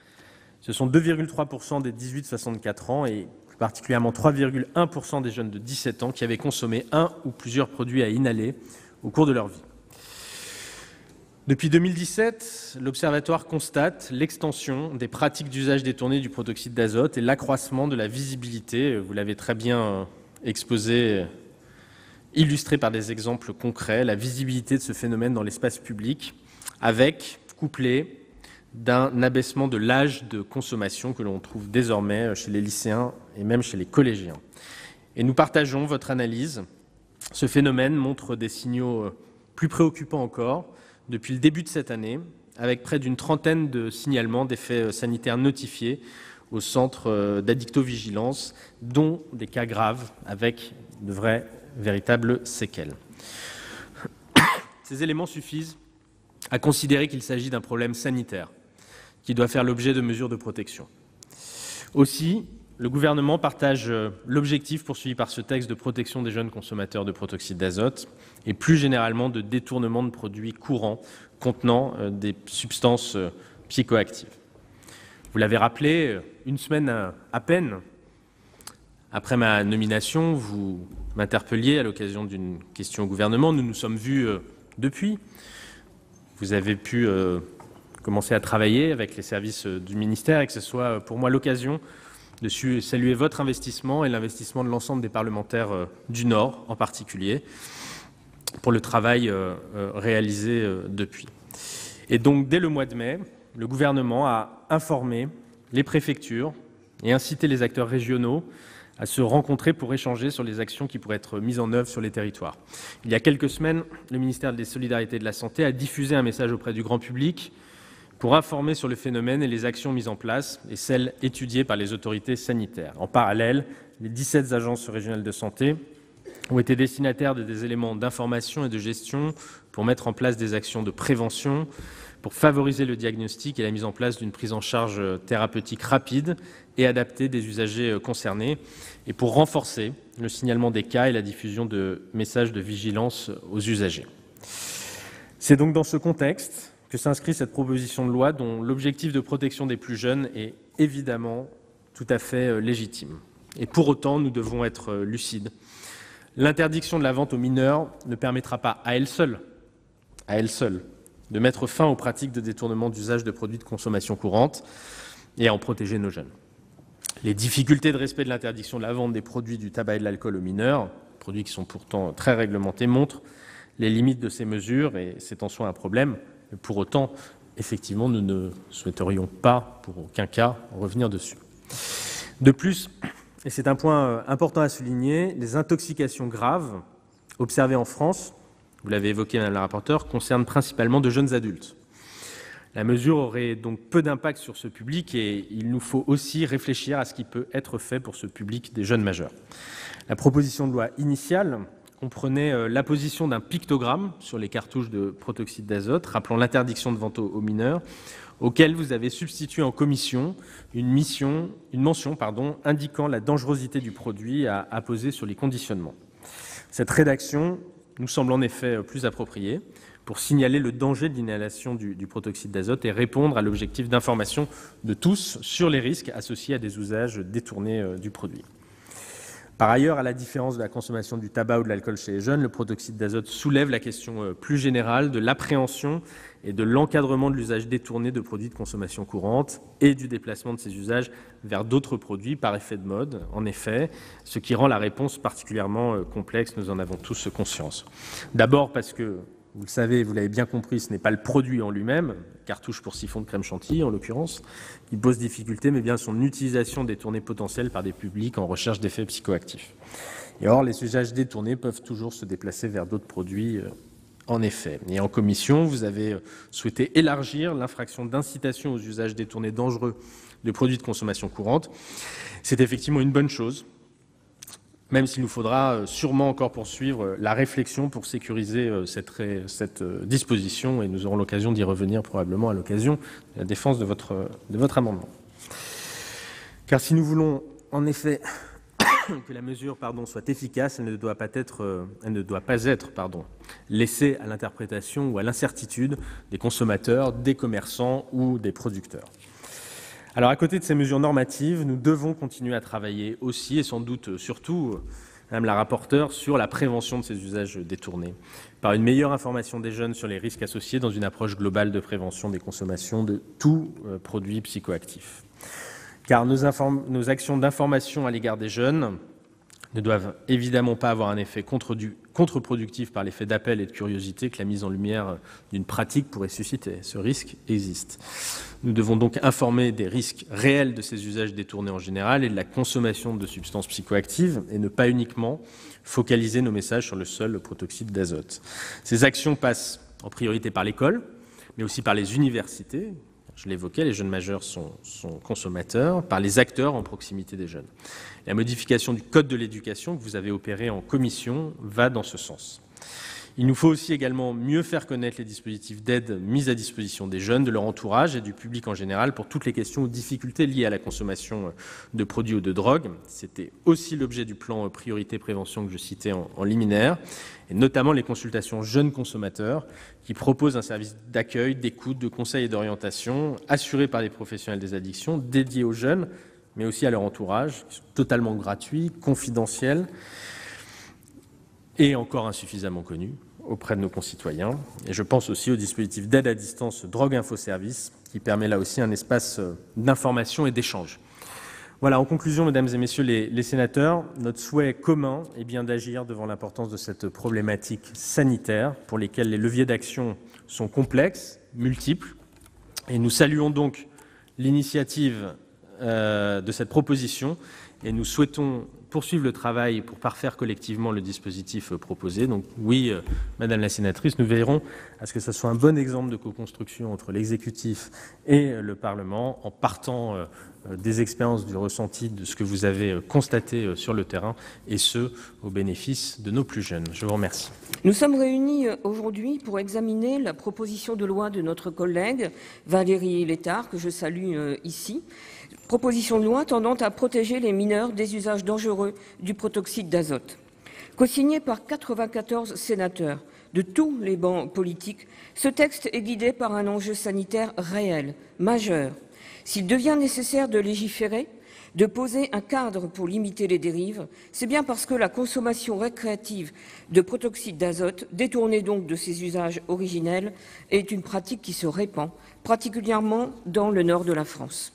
ce sont 2,3% des 18-64 ans et plus particulièrement 3,1% des jeunes de 17 ans qui avaient consommé un ou plusieurs produits à inhaler au cours de leur vie. Depuis 2017, l'Observatoire constate l'extension des pratiques d'usage détourné du protoxyde d'azote et l'accroissement de la visibilité, vous l'avez très bien exposé, illustré par des exemples concrets, la visibilité de ce phénomène dans l'espace public, avec, couplé, d'un abaissement de l'âge de consommation que l'on trouve désormais chez les lycéens et même chez les collégiens. Et nous partageons votre analyse. Ce phénomène montre des signaux plus préoccupants encore depuis le début de cette année, avec près d'une trentaine de signalements d'effets sanitaires notifiés au centre d'addictovigilance, dont des cas graves avec de véritables séquelles. Ces éléments suffisent à considérer qu'il s'agit d'un problème sanitaire qui doit faire l'objet de mesures de protection. Aussi, le gouvernement partage l'objectif poursuivi par ce texte de protection des jeunes consommateurs de protoxyde d'azote et plus généralement de détournement de produits courants contenant des substances psychoactives. Vous l'avez rappelé, une semaine à peine après ma nomination, vous m'interpelliez à l'occasion d'une question au gouvernement. Nous nous sommes vus depuis. Vous avez pu commencer à travailler avec les services du ministère et que ce soit pour moi l'occasion de saluer votre investissement et l'investissement de l'ensemble des parlementaires du Nord en particulier pour le travail réalisé depuis. Et donc, dès le mois de mai, le gouvernement a informé les préfectures et incité les acteurs régionaux à se rencontrer pour échanger sur les actions qui pourraient être mises en œuvre sur les territoires. Il y a quelques semaines, le ministère des Solidarités et de la Santé a diffusé un message auprès du grand public pour informer sur le phénomène et les actions mises en place et celles étudiées par les autorités sanitaires. En parallèle, les 17 agences régionales de santé ont été destinataires de des éléments d'information et de gestion pour mettre en place des actions de prévention, pour favoriser le diagnostic et la mise en place d'une prise en charge thérapeutique rapide et adaptée des usagers concernés, et pour renforcer le signalement des cas et la diffusion de messages de vigilance aux usagers. C'est donc dans ce contexte que s'inscrit cette proposition de loi dont l'objectif de protection des plus jeunes est évidemment tout à fait légitime. Et pour autant, nous devons être lucides. L'interdiction de la vente aux mineurs ne permettra pas à elle seule, de mettre fin aux pratiques de détournement d'usage de produits de consommation courante et à en protéger nos jeunes. Les difficultés de respect de l'interdiction de la vente des produits du tabac et de l'alcool aux mineurs, produits qui sont pourtant très réglementés, montrent les limites de ces mesures et c'est en soi un problème. Mais pour autant, effectivement, nous ne souhaiterions pas, pour aucun cas, revenir dessus. De plus, et c'est un point important à souligner, les intoxications graves observées en France, vous l'avez évoqué, Madame la rapporteure, concernent principalement de jeunes adultes. La mesure aurait donc peu d'impact sur ce public et il nous faut aussi réfléchir à ce qui peut être fait pour ce public des jeunes majeurs. La proposition de loi initiale comprenait l'apposition d'un pictogramme sur les cartouches de protoxyde d'azote, rappelant l'interdiction de vente aux mineurs, auquel vous avez substitué en commission une mention indiquant la dangerosité du produit à apposer sur les conditionnements. Cette rédaction nous semble en effet plus appropriée pour signaler le danger de l'inhalation du protoxyde d'azote et répondre à l'objectif d'information de tous sur les risques associés à des usages détournés du produit. Par ailleurs, à la différence de la consommation du tabac ou de l'alcool chez les jeunes, le protoxyde d'azote soulève la question plus générale de l'appréhension et de l'encadrement de l'usage détourné de produits de consommation courante et du déplacement de ces usages vers d'autres produits par effet de mode, en effet, ce qui rend la réponse particulièrement complexe, nous en avons tous conscience. D'abord parce que, vous le savez, vous l'avez bien compris, ce n'est pas le produit en lui-même, cartouche pour siphon de crème chantilly en l'occurrence, qui pose difficulté, mais bien son utilisation détournée potentielle par des publics en recherche d'effets psychoactifs. Et or, les usages détournés peuvent toujours se déplacer vers d'autres produits, en effet. Et en commission, vous avez souhaité élargir l'infraction d'incitation aux usages détournés dangereux de produits de consommation courante. C'est effectivement une bonne chose, même s'il nous faudra sûrement encore poursuivre la réflexion pour sécuriser cette disposition, et nous aurons l'occasion d'y revenir probablement à l'occasion de la défense de votre amendement. Car si nous voulons en effet que la mesure soit efficace, elle ne doit pas être laissée à l'interprétation ou à l'incertitude des consommateurs, des commerçants ou des producteurs. Alors, à côté de ces mesures normatives, nous devons continuer à travailler aussi, et sans doute surtout, Madame la rapporteure, sur la prévention de ces usages détournés, par une meilleure information des jeunes sur les risques associés dans une approche globale de prévention des consommations de tout produit psychoactif. Car nos actions d'information à l'égard des jeunes ne doivent évidemment pas avoir un effet contre-productif par l'effet d'appel et de curiosité que la mise en lumière d'une pratique pourrait susciter. Ce risque existe. Nous devons donc informer des risques réels de ces usages détournés en général et de la consommation de substances psychoactives et ne pas uniquement focaliser nos messages sur le seul protoxyde d'azote. Ces actions passent en priorité par l'école, mais aussi par les universités. Je l'évoquais, les jeunes majeurs sont consommateurs, par les acteurs en proximité des jeunes. La modification du Code de l'éducation que vous avez opérée en commission va dans ce sens. Il nous faut aussi également mieux faire connaître les dispositifs d'aide mis à disposition des jeunes, de leur entourage et du public en général pour toutes les questions ou difficultés liées à la consommation de produits ou de drogues. C'était aussi l'objet du plan priorité prévention que je citais en liminaire, et notamment les consultations jeunes consommateurs qui proposent un service d'accueil, d'écoute, de conseil et d'orientation assuré par les professionnels des addictions, dédiés aux jeunes, mais aussi à leur entourage, totalement gratuit, confidentiel et encore insuffisamment connu auprès de nos concitoyens. Et je pense aussi au dispositif d'aide à distance Drogue Info Service, qui permet là aussi un espace d'information et d'échange. Voilà, en conclusion, mesdames et messieurs les sénateurs, notre souhait commun est bien d'agir devant l'importance de cette problématique sanitaire, pour lesquelles les leviers d'action sont complexes, multiples, et nous saluons donc l'initiative de cette proposition, et nous souhaitons poursuivre le travail pour parfaire collectivement le dispositif proposé. Donc oui, Madame la sénatrice, nous veillerons à ce que ce soit un bon exemple de co-construction entre l'exécutif et le Parlement, en partant des expériences, du ressenti, de ce que vous avez constaté sur le terrain, et ce, au bénéfice de nos plus jeunes. Je vous remercie. Nous sommes réunis aujourd'hui pour examiner la proposition de loi de notre collègue Valérie Létard, que je salue ici. Proposition de loi tendant à protéger les mineurs des usages dangereux du protoxyde d'azote. Co-signé par 94 sénateurs de tous les bancs politiques, ce texte est guidé par un enjeu sanitaire réel, majeur. S'il devient nécessaire de légiférer, de poser un cadre pour limiter les dérives, c'est bien parce que la consommation récréative de protoxyde d'azote, détournée donc de ses usages originels, est une pratique qui se répand, particulièrement dans le nord de la France.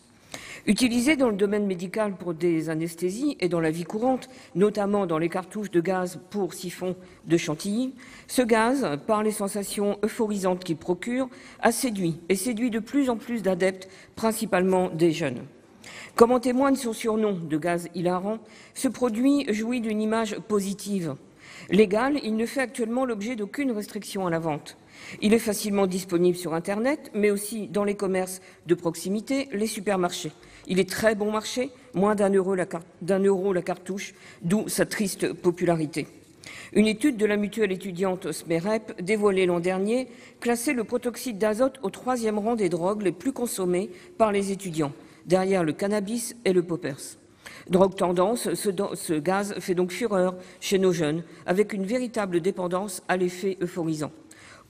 Utilisé dans le domaine médical pour des anesthésies et dans la vie courante, notamment dans les cartouches de gaz pour siphon de Chantilly, ce gaz, par les sensations euphorisantes qu'il procure, a séduit et séduit de plus en plus d'adeptes, principalement des jeunes. Comme en témoigne son surnom de gaz hilarant, ce produit jouit d'une image positive. Légal, il ne fait actuellement l'objet d'aucune restriction à la vente. Il est facilement disponible sur Internet, mais aussi dans les commerces de proximité, les supermarchés. Il est très bon marché, moins d'1 € la cartouche, d'où sa triste popularité. Une étude de la mutuelle étudiante SMEREP, dévoilée l'an dernier, classait le protoxyde d'azote au 3e rang des drogues les plus consommées par les étudiants, derrière le cannabis et le poppers. Drogue tendance, ce gaz fait donc fureur chez nos jeunes, avec une véritable dépendance à l'effet euphorisant.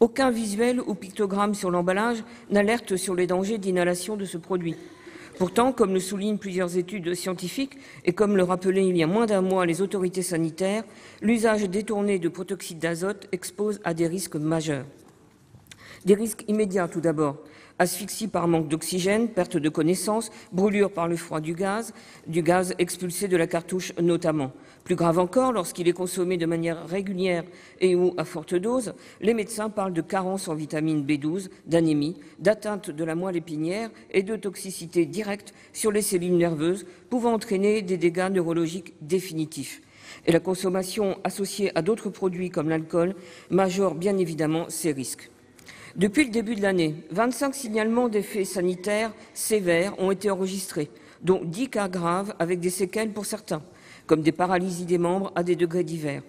Aucun visuel ou pictogramme sur l'emballage n'alerte sur les dangers d'inhalation de ce produit. Pourtant, comme le soulignent plusieurs études scientifiques et comme le rappelaient il y a moins d'un mois les autorités sanitaires, l'usage détourné de protoxyde d'azote expose à des risques majeurs. Des risques immédiats tout d'abord. Asphyxie par manque d'oxygène, perte de connaissance, brûlure par le froid du gaz expulsé de la cartouche notamment. Plus grave encore, lorsqu'il est consommé de manière régulière et ou à forte dose, les médecins parlent de carence en vitamine B12, d'anémie, d'atteinte de la moelle épinière et de toxicité directe sur les cellules nerveuses, pouvant entraîner des dégâts neurologiques définitifs. Et la consommation associée à d'autres produits comme l'alcool majore bien évidemment ces risques. Depuis le début de l'année, 25 signalements d'effets sanitaires sévères ont été enregistrés, dont 10 cas graves avec des séquelles pour certains, comme des paralysies des membres à des degrés divers.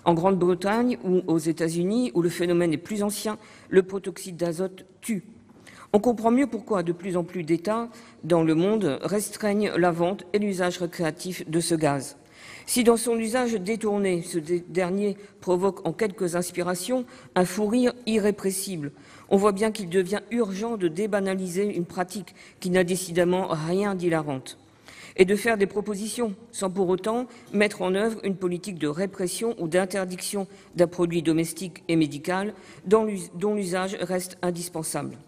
En Grande-Bretagne ou aux États-Unis, où le phénomène est plus ancien, le protoxyde d'azote tue. On comprend mieux pourquoi de plus en plus d'États dans le monde restreignent la vente et l'usage récréatif de ce gaz. Si dans son usage détourné, ce dernier provoque en quelques inspirations un fou rire irrépressible, on voit bien qu'il devient urgent de débanaliser une pratique qui n'a décidément rien d'hilarante et de faire des propositions sans pour autant mettre en œuvre une politique de répression ou d'interdiction d'un produit domestique et médical dont l'usage reste indispensable.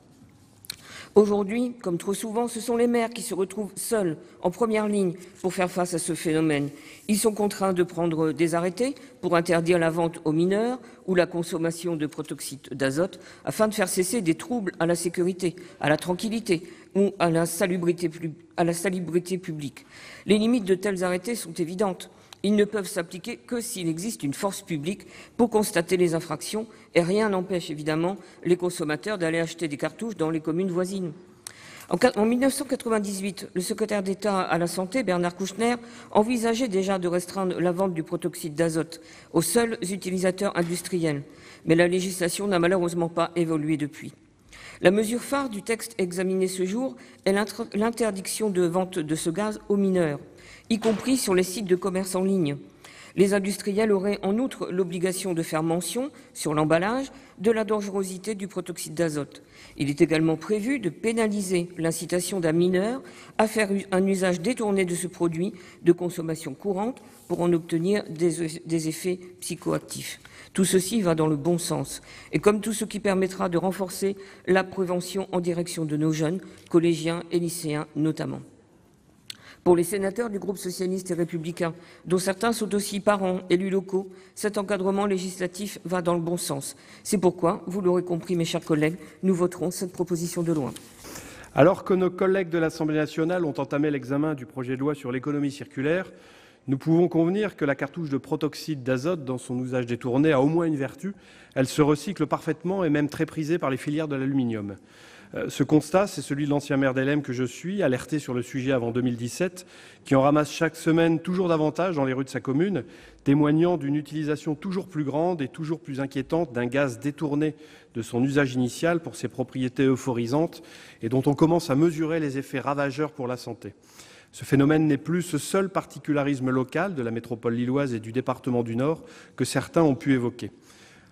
Aujourd'hui, comme trop souvent, ce sont les maires qui se retrouvent seuls, en première ligne, pour faire face à ce phénomène. Ils sont contraints de prendre des arrêtés pour interdire la vente aux mineurs ou la consommation de protoxyde d'azote afin de faire cesser des troubles à la sécurité, à la tranquillité ou à la salubrité publique. Les limites de tels arrêtés sont évidentes. Ils ne peuvent s'appliquer que s'il existe une force publique pour constater les infractions et rien n'empêche évidemment les consommateurs d'aller acheter des cartouches dans les communes voisines. En 1998, le secrétaire d'État à la Santé, Bernard Kouchner, envisageait déjà de restreindre la vente du protoxyde d'azote aux seuls utilisateurs industriels. Mais la législation n'a malheureusement pas évolué depuis. La mesure phare du texte examiné ce jour est l'interdiction de vente de ce gaz aux mineurs, y compris sur les sites de commerce en ligne. Les industriels auraient en outre l'obligation de faire mention, sur l'emballage, de la dangerosité du protoxyde d'azote. Il est également prévu de pénaliser l'incitation d'un mineur à faire un usage détourné de ce produit de consommation courante pour en obtenir des effets psychoactifs. Tout ceci va dans le bon sens, et comme tout ce qui permettra de renforcer la prévention en direction de nos jeunes, collégiens et lycéens notamment. Pour les sénateurs du groupe socialiste et républicain, dont certains sont aussi parents, élus locaux, cet encadrement législatif va dans le bon sens. C'est pourquoi, vous l'aurez compris mes chers collègues, nous voterons cette proposition de loi. Alors que nos collègues de l'Assemblée nationale ont entamé l'examen du projet de loi sur l'économie circulaire, nous pouvons convenir que la cartouche de protoxyde d'azote, dans son usage détourné, a au moins une vertu. Elle se recycle parfaitement et même très prisée par les filières de l'aluminium. Ce constat, c'est celui de l'ancien maire d'Hellemmes que je suis, alerté sur le sujet avant 2017, qui en ramasse chaque semaine toujours davantage dans les rues de sa commune, témoignant d'une utilisation toujours plus grande et toujours plus inquiétante d'un gaz détourné de son usage initial pour ses propriétés euphorisantes et dont on commence à mesurer les effets ravageurs pour la santé. Ce phénomène n'est plus ce seul particularisme local de la métropole lilloise et du département du Nord que certains ont pu évoquer.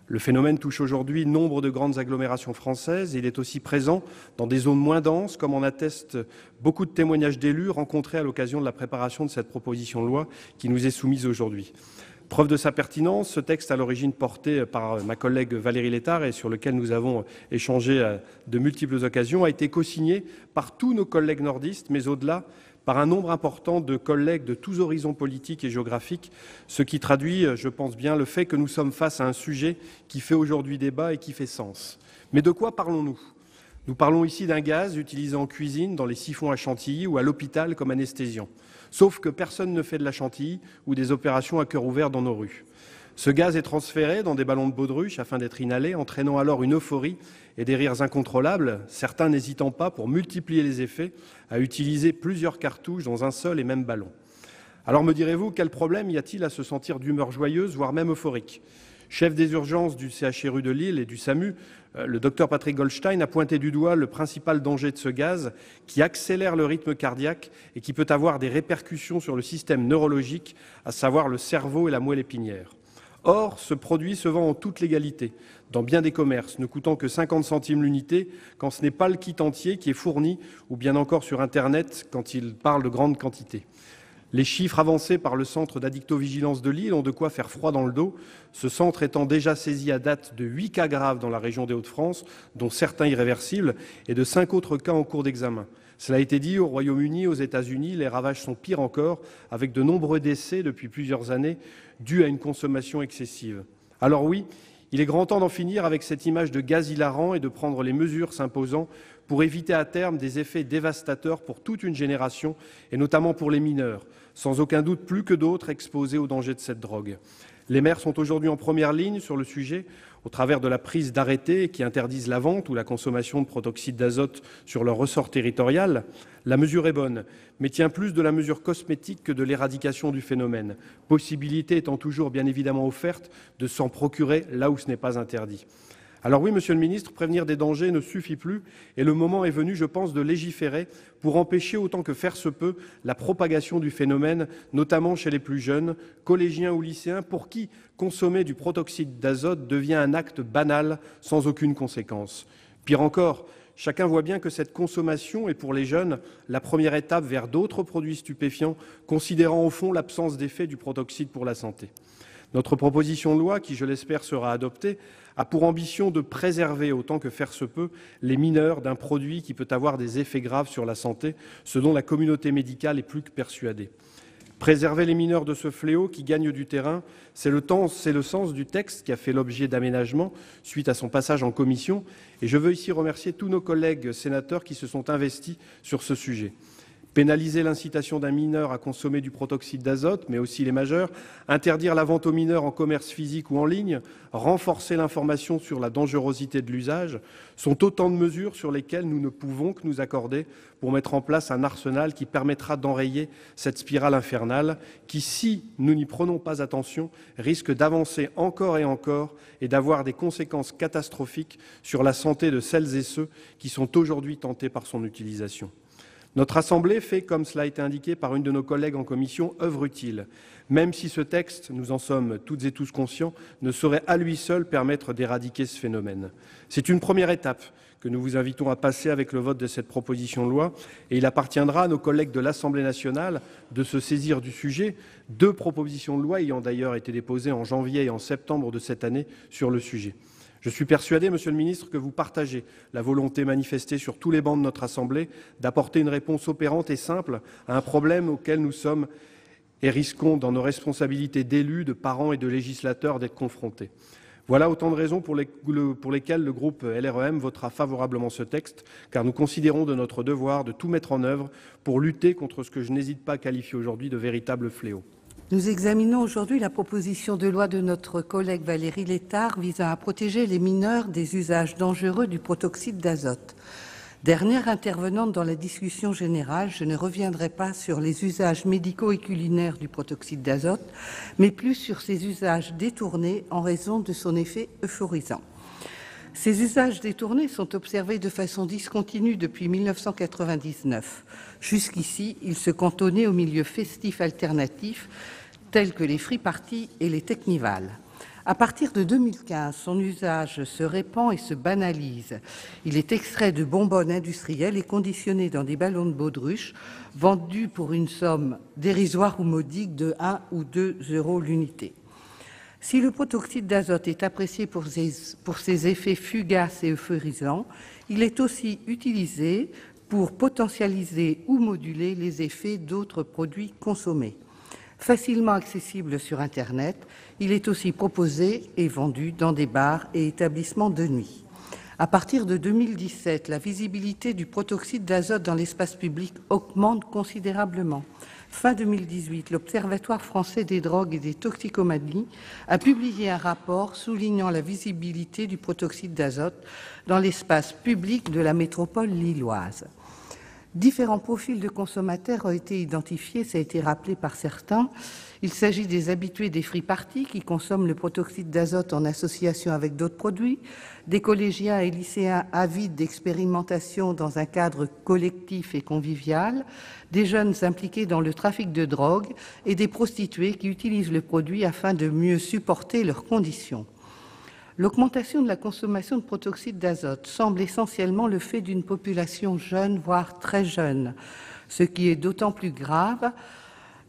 Le phénomène touche aujourd'hui nombre de grandes agglomérations françaises et il est aussi présent dans des zones moins denses, comme en attestent beaucoup de témoignages d'élus rencontrés à l'occasion de la préparation de cette proposition de loi qui nous est soumise aujourd'hui. Preuve de sa pertinence, ce texte à l'origine porté par ma collègue Valérie Létard et sur lequel nous avons échangé à de multiples occasions a été co-signé par tous nos collègues nordistes, mais au-delà, par un nombre important de collègues de tous horizons politiques et géographiques, ce qui traduit, je pense bien, le fait que nous sommes face à un sujet qui fait aujourd'hui débat et qui fait sens. Mais de quoi parlons-nous ? Nous parlons ici d'un gaz utilisé en cuisine, dans les siphons à chantilly ou à l'hôpital comme anesthésiant. Sauf que personne ne fait de la chantilly ou des opérations à cœur ouvert dans nos rues. Ce gaz est transféré dans des ballons de baudruche afin d'être inhalé, entraînant alors une euphorie et des rires incontrôlables, certains n'hésitant pas, pour multiplier les effets, à utiliser plusieurs cartouches dans un seul et même ballon. Alors me direz-vous, quel problème y a-t-il à se sentir d'humeur joyeuse, voire même euphorique ? Chef des urgences du CHRU de Lille et du SAMU, le docteur Patrick Goldstein a pointé du doigt le principal danger de ce gaz qui accélère le rythme cardiaque et qui peut avoir des répercussions sur le système neurologique, à savoir le cerveau et la moelle épinière. Or, ce produit se vend en toute légalité, dans bien des commerces, ne coûtant que 50 centimes l'unité, quand ce n'est pas le kit entier qui est fourni, ou bien encore sur Internet, quand il parle de grandes quantités. Les chiffres avancés par le Centre d'addictovigilance de Lille ont de quoi faire froid dans le dos, ce centre étant déjà saisi à date de 8 cas graves dans la région des Hauts-de-France, dont certains irréversibles, et de 5 autres cas en cours d'examen. Cela a été dit, au Royaume-Uni, aux États-Unis, les ravages sont pires encore, avec de nombreux décès depuis plusieurs années, dus à une consommation excessive. Alors oui, il est grand temps d'en finir avec cette image de gaz hilarant et de prendre les mesures s'imposant pour éviter à terme des effets dévastateurs pour toute une génération, et notamment pour les mineurs, sans aucun doute plus que d'autres exposés aux dangers de cette drogue. Les maires sont aujourd'hui en première ligne sur le sujet, au travers de la prise d'arrêtés qui interdisent la vente ou la consommation de protoxyde d'azote sur leur ressort territorial. La mesure est bonne, mais tient plus de la mesure cosmétique que de l'éradication du phénomène, possibilité étant toujours bien évidemment offerte de s'en procurer là où ce n'est pas interdit. Alors oui, Monsieur le Ministre, prévenir des dangers ne suffit plus et le moment est venu, je pense, de légiférer pour empêcher autant que faire se peut la propagation du phénomène, notamment chez les plus jeunes, collégiens ou lycéens, pour qui consommer du protoxyde d'azote devient un acte banal sans aucune conséquence. Pire encore, chacun voit bien que cette consommation est pour les jeunes la première étape vers d'autres produits stupéfiants, considérant au fond l'absence d'effet du protoxyde pour la santé. Notre proposition de loi, qui je l'espère sera adoptée, a pour ambition de préserver autant que faire se peut les mineurs d'un produit qui peut avoir des effets graves sur la santé, ce dont la communauté médicale est plus que persuadée. Préserver les mineurs de ce fléau qui gagne du terrain, c'est le sens du texte qui a fait l'objet d'aménagements suite à son passage en commission, et je veux ici remercier tous nos collègues sénateurs qui se sont investis sur ce sujet. Pénaliser l'incitation d'un mineur à consommer du protoxyde d'azote, mais aussi les majeurs, interdire la vente aux mineurs en commerce physique ou en ligne, renforcer l'information sur la dangerosité de l'usage, sont autant de mesures sur lesquelles nous ne pouvons que nous accorder pour mettre en place un arsenal qui permettra d'enrayer cette spirale infernale qui, si nous n'y prenons pas attention, risque d'avancer encore et encore et d'avoir des conséquences catastrophiques sur la santé de celles et ceux qui sont aujourd'hui tentés par son utilisation. Notre Assemblée fait, comme cela a été indiqué par une de nos collègues en commission, œuvre utile, même si ce texte, nous en sommes toutes et tous conscients, ne saurait à lui seul permettre d'éradiquer ce phénomène. C'est une première étape que nous vous invitons à passer avec le vote de cette proposition de loi, et il appartiendra à nos collègues de l'Assemblée nationale de se saisir du sujet, 2 propositions de loi ayant d'ailleurs été déposées en janvier et en septembre de cette année sur le sujet. Je suis persuadé, Monsieur le Ministre, que vous partagez la volonté manifestée sur tous les bancs de notre Assemblée d'apporter une réponse opérante et simple à un problème auquel nous sommes et risquons, dans nos responsabilités d'élus, de parents et de législateurs, d'être confrontés. Voilà autant de raisons pour lesquelles le groupe LREM votera favorablement ce texte, car nous considérons de notre devoir de tout mettre en œuvre pour lutter contre ce que je n'hésite pas à qualifier aujourd'hui de véritable fléau. Nous examinons aujourd'hui la proposition de loi de notre collègue Valérie Létard visant à protéger les mineurs des usages dangereux du protoxyde d'azote. Dernière intervenante dans la discussion générale, je ne reviendrai pas sur les usages médicaux et culinaires du protoxyde d'azote, mais plus sur ses usages détournés en raison de son effet euphorisant. Ces usages détournés sont observés de façon discontinue depuis 1999. Jusqu'ici, ils se cantonnaient aux milieux festifs alternatifs tels que les free-parties et les technivals. À partir de 2015, son usage se répand et se banalise. Il est extrait de bonbonnes industrielles et conditionné dans des ballons de baudruche vendus pour une somme dérisoire ou modique de 1 ou 2 € l'unité. Si le protoxyde d'azote est apprécié pour ses effets fugaces et euphorisants, il est aussi utilisé pour potentialiser ou moduler les effets d'autres produits consommés. Facilement accessible sur Internet, il est aussi proposé et vendu dans des bars et établissements de nuit. À partir de 2017, la visibilité du protoxyde d'azote dans l'espace public augmente considérablement. Fin 2018, l'Observatoire français des drogues et des toxicomanies a publié un rapport soulignant la visibilité du protoxyde d'azote dans l'espace public de la métropole lilloise. Différents profils de consommateurs ont été identifiés, ça a été rappelé par certains. Il s'agit des habitués des free-parties qui consomment le protoxyde d'azote en association avec d'autres produits, des collégiens et lycéens avides d'expérimentation dans un cadre collectif et convivial, des jeunes impliqués dans le trafic de drogue et des prostituées qui utilisent le produit afin de mieux supporter leurs conditions. L'augmentation de la consommation de protoxyde d'azote semble essentiellement le fait d'une population jeune, voire très jeune, ce qui est d'autant plus grave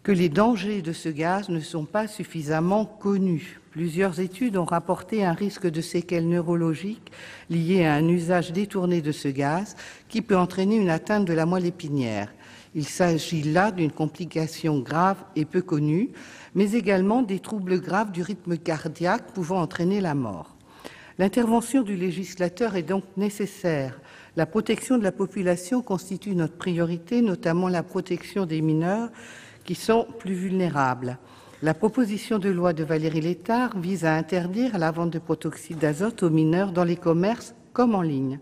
que les dangers de ce gaz ne sont pas suffisamment connus. Plusieurs études ont rapporté un risque de séquelles neurologiques liées à un usage détourné de ce gaz qui peut entraîner une atteinte de la moelle épinière. Il s'agit là d'une complication grave et peu connue, mais également des troubles graves du rythme cardiaque pouvant entraîner la mort. L'intervention du législateur est donc nécessaire. La protection de la population constitue notre priorité, notamment la protection des mineurs qui sont plus vulnérables. La proposition de loi de Valérie Létard vise à interdire la vente de protoxyde d'azote aux mineurs dans les commerces comme en ligne.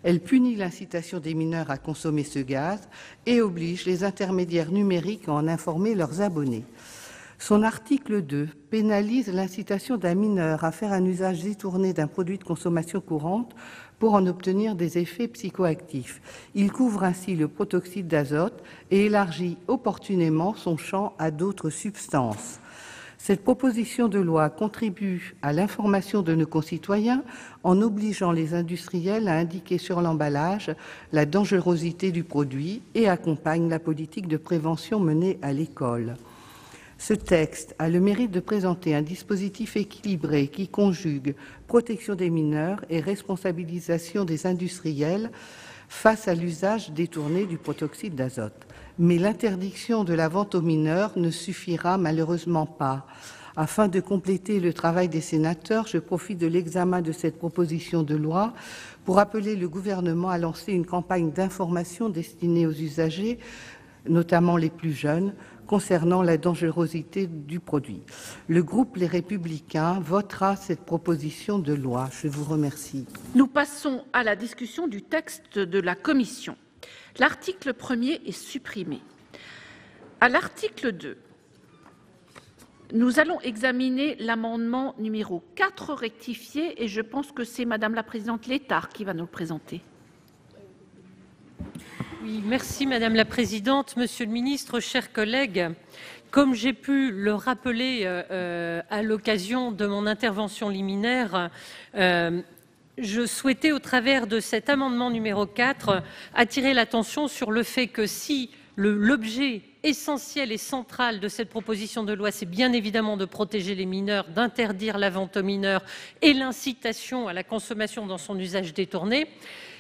Elle punit l'incitation des mineurs à consommer ce gaz et oblige les intermédiaires numériques à en informer leurs abonnés. Son article 2 pénalise l'incitation d'un mineur à faire un usage détourné d'un produit de consommation courante pour en obtenir des effets psychoactifs. Il couvre ainsi le protoxyde d'azote et élargit opportunément son champ à d'autres substances. Cette proposition de loi contribue à l'information de nos concitoyens en obligeant les industriels à indiquer sur l'emballage la dangerosité du produit et accompagne la politique de prévention menée à l'école. Ce texte a le mérite de présenter un dispositif équilibré qui conjugue protection des mineurs et responsabilisation des industriels face à l'usage détourné du protoxyde d'azote. Mais l'interdiction de la vente aux mineurs ne suffira malheureusement pas. Afin de compléter le travail des sénateurs, je profite de l'examen de cette proposition de loi pour appeler le gouvernement à lancer une campagne d'information destinée aux usagers notamment les plus jeunes, concernant la dangerosité du produit. Le groupe Les Républicains votera cette proposition de loi. Je vous remercie. Nous passons à la discussion du texte de la commission. L'article 1er est supprimé. À l'article 2, nous allons examiner l'amendement numéro 4 rectifié et je pense que c'est Madame la Présidente Létard qui va nous le présenter. Oui, merci Madame la Présidente, Monsieur le Ministre, chers collègues. Comme j'ai pu le rappeler à l'occasion de mon intervention liminaire, je souhaitais, au travers de cet amendement numéro 4, attirer l'attention sur le fait que si l'objet essentiel et central de cette proposition de loi, c'est bien évidemment de protéger les mineurs, d'interdire la vente aux mineurs et l'incitation à la consommation dans son usage détourné,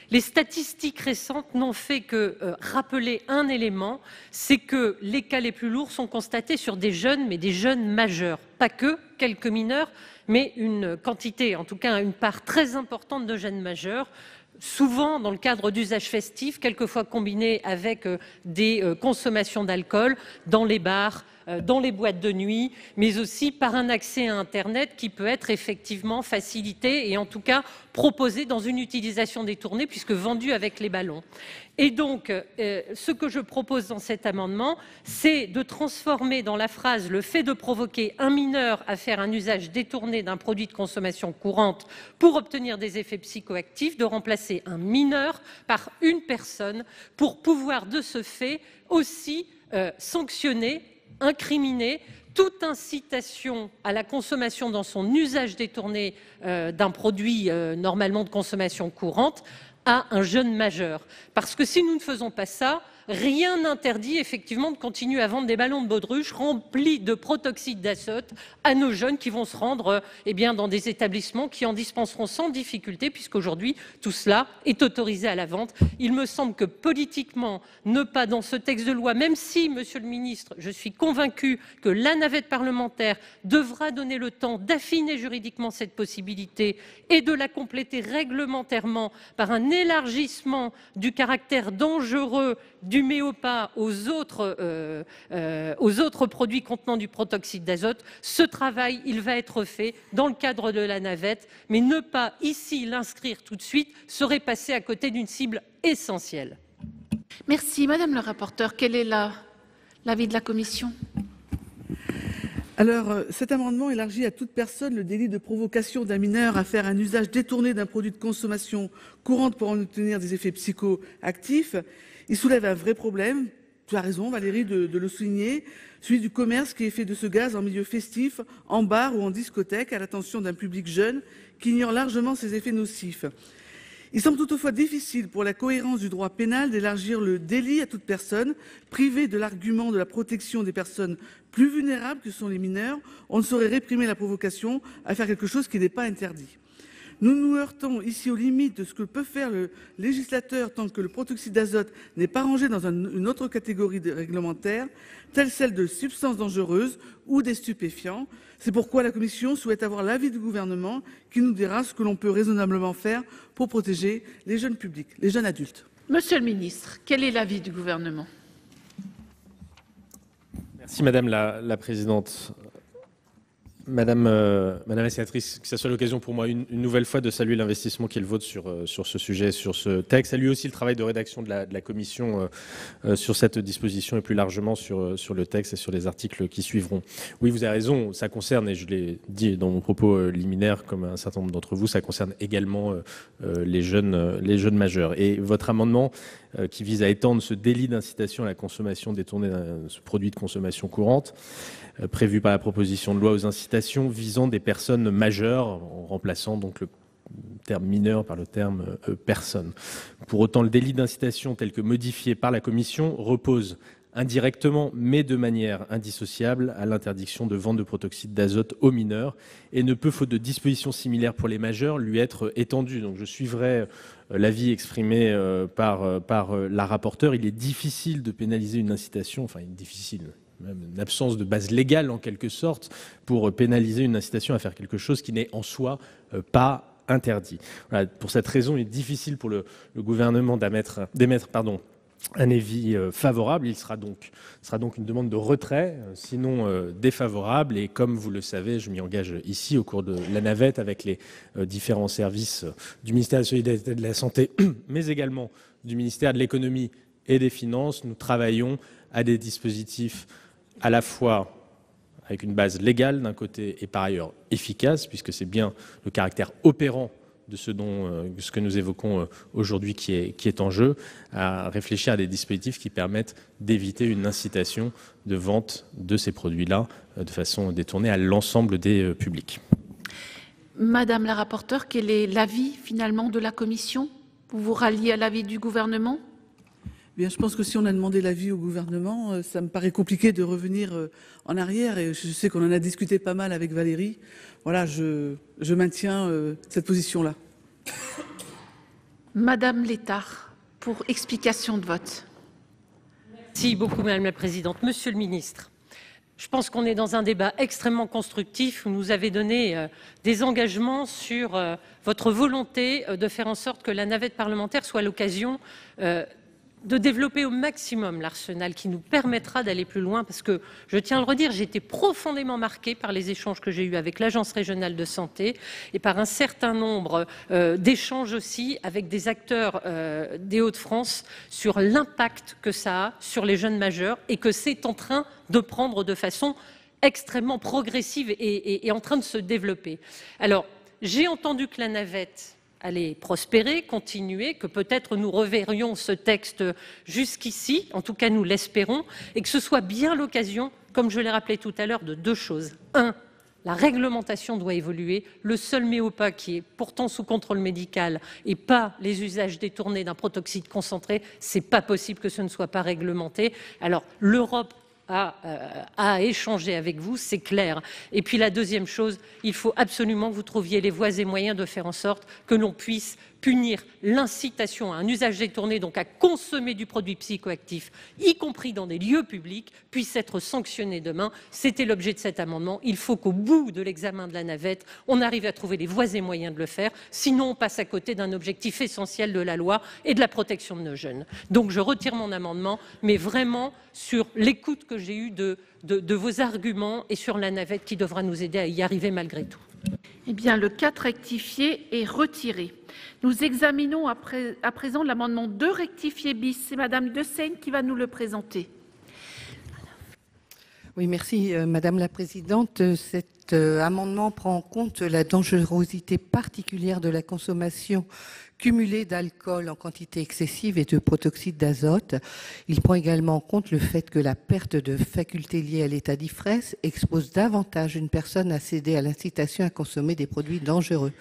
les statistiques récentes n'ont fait que rappeler un élément, c'est que les cas les plus lourds sont constatés sur des jeunes, mais des jeunes majeurs. Pas que quelques mineurs, mais une quantité, en tout cas une part très importante de jeunes majeurs, souvent dans le cadre d'usages festifs, quelquefois combinés avec des consommations d'alcool dans les bars, dans les boîtes de nuit, mais aussi par un accès à Internet qui peut être effectivement facilité et en tout cas proposé dans une utilisation détournée puisque vendu avec les ballons. Et donc, ce que je propose dans cet amendement, c'est de transformer dans la phrase le fait de provoquer un mineur à faire un usage détourné d'un produit de consommation courante pour obtenir des effets psychoactifs, de remplacer un mineur par une personne pour pouvoir de ce fait aussi sanctionner, incriminer toute incitation à la consommation dans son usage détourné d'un produit normalement de consommation courante à un jeune majeur. Parce que si nous ne faisons pas ça, rien n'interdit effectivement de continuer à vendre des ballons de baudruche remplis de protoxyde d'azote à nos jeunes qui vont se rendre dans des établissements qui en dispenseront sans difficulté puisqu'aujourd'hui tout cela est autorisé à la vente. Il me semble que politiquement, ne pas dans ce texte de loi, même si, Monsieur le Ministre, je suis convaincu que la navette parlementaire devra donner le temps d'affiner juridiquement cette possibilité et de la compléter réglementairement par un élargissement du caractère dangereux du méopa aux autres produits contenant du protoxyde d'azote. Ce travail, il va être fait dans le cadre de la navette, mais ne pas ici l'inscrire tout de suite serait passer à côté d'une cible essentielle. Merci. Madame le rapporteur, quel est l'avis de la commission ? Alors, cet amendement élargit à toute personne le délit de provocation d'un mineur à faire un usage détourné d'un produit de consommation courante pour en obtenir des effets psychoactifs. Il soulève un vrai problème, tu as raison Valérie de le souligner, celui du commerce qui est fait de ce gaz en milieu festif, en bar ou en discothèque, à l'attention d'un public jeune qui ignore largement ses effets nocifs. Il semble toutefois difficile pour la cohérence du droit pénal d'élargir le délit à toute personne, privée de l'argument de la protection des personnes plus vulnérables que sont les mineurs. On ne saurait réprimer la provocation à faire quelque chose qui n'est pas interdit. Nous nous heurtons ici aux limites de ce que peut faire le législateur tant que le protoxyde d'azote n'est pas rangé dans une autre catégorie réglementaire, telle celle de substances dangereuses ou des stupéfiants. C'est pourquoi la Commission souhaite avoir l'avis du gouvernement qui nous dira ce que l'on peut raisonnablement faire pour protéger les jeunes publics, les jeunes adultes. Monsieur le ministre, quel est l'avis du gouvernement ? Merci Madame la Présidente. Madame la sénatrice, que ce soit l'occasion pour moi une nouvelle fois de saluer l'investissement qui est le vôtre sur ce sujet, sur ce texte. Saluer aussi le travail de rédaction de la Commission sur cette disposition et plus largement sur le texte et sur les articles qui suivront. Oui, vous avez raison, ça concerne, et je l'ai dit dans mon propos liminaire comme un certain nombre d'entre vous, ça concerne également les jeunes majeurs. Et votre amendement qui vise à étendre ce délit d'incitation à la consommation détournée d'un produit de consommation courante, prévu par la proposition de loi aux incitations visant des personnes majeures, en remplaçant donc le terme mineur par le terme personne. Pour autant, le délit d'incitation tel que modifié par la Commission repose indirectement, mais de manière indissociable, à l'interdiction de vente de protoxyde d'azote aux mineurs et ne peut, faute de dispositions similaires pour les majeurs, lui être étendu. Donc je suivrai l'avis exprimé par la rapporteure. Il est difficile de pénaliser une incitation, enfin difficile, même une absence de base légale en quelque sorte, pour pénaliser une incitation à faire quelque chose qui n'est en soi pas interdit. Voilà, pour cette raison, il est difficile pour le gouvernement d'émettre un avis favorable. Il sera donc une demande de retrait, sinon défavorable. Et comme vous le savez, je m'y engage ici au cours de la navette avec les différents services du ministère de la Solidarité et de la Santé, mais également du ministère de l'Économie et des Finances. Nous travaillons à des dispositifs à la fois avec une base légale d'un côté et par ailleurs efficace, puisque c'est bien le caractère opérant de ce que nous évoquons aujourd'hui qui est en jeu, à réfléchir à des dispositifs qui permettent d'éviter une incitation de vente de ces produits-là de façon détournée à l'ensemble des publics. Madame la rapporteure, quel est l'avis finalement de la Commission? Vous vous ralliez à l'avis du gouvernement? Bien, je pense que si on a demandé l'avis au gouvernement, ça me paraît compliqué de revenir en arrière. Et je sais qu'on en a discuté pas mal avec Valérie. Voilà, je maintiens cette position-là. Madame Létard, pour explication de vote. Merci beaucoup, Madame la Présidente. Monsieur le Ministre, je pense qu'on est dans un débat extrêmement constructif où vous avez donné des engagements sur votre volonté de faire en sorte que la navette parlementaire soit l'occasion de développer au maximum l'arsenal qui nous permettra d'aller plus loin, parce que, je tiens à le redire, j'ai été profondément marquée par les échanges que j'ai eus avec l'Agence régionale de santé et par un certain nombre d'échanges aussi avec des acteurs des Hauts-de-France sur l'impact que ça a sur les jeunes majeurs et que c'est en train de prendre de façon extrêmement progressive et en train de se développer. Alors, j'ai entendu que la navette allait prospérer, continuer, que peut-être nous reverrions ce texte jusqu'ici, en tout cas nous l'espérons, et que ce soit bien l'occasion, comme je l'ai rappelé tout à l'heure, de deux choses. Un, la réglementation doit évoluer. Le seul méopa qui est pourtant sous contrôle médical et pas les usages détournés d'un protoxyde concentré, c'est pas possible que ce ne soit pas réglementé. Alors l'Europe à échanger avec vous, c'est clair. Et puis la deuxième chose, il faut absolument que vous trouviez les voies et moyens de faire en sorte que l'on puisse punir l'incitation à un usage détourné, donc à consommer du produit psychoactif, y compris dans des lieux publics, puisse être sanctionné demain. C'était l'objet de cet amendement. Il faut qu'au bout de l'examen de la navette, on arrive à trouver les voies et moyens de le faire. Sinon, on passe à côté d'un objectif essentiel de la loi et de la protection de nos jeunes. Donc je retire mon amendement, mais vraiment sur l'écoute que j'ai eue de vos arguments et sur la navette qui devra nous aider à y arriver malgré tout. Eh bien, le 4 rectifié est retiré. Nous examinons à présent l'amendement 2 rectifié bis. C'est Madame De Seyne qui va nous le présenter. Oui, merci Madame la Présidente. Cet amendement prend en compte la dangerosité particulière de la consommation cumulée d'alcool en quantité excessive et de protoxyde d'azote. Il prend également en compte le fait que la perte de facultés liée à l'état d'ivresse expose davantage une personne à céder à l'incitation à consommer des produits dangereux.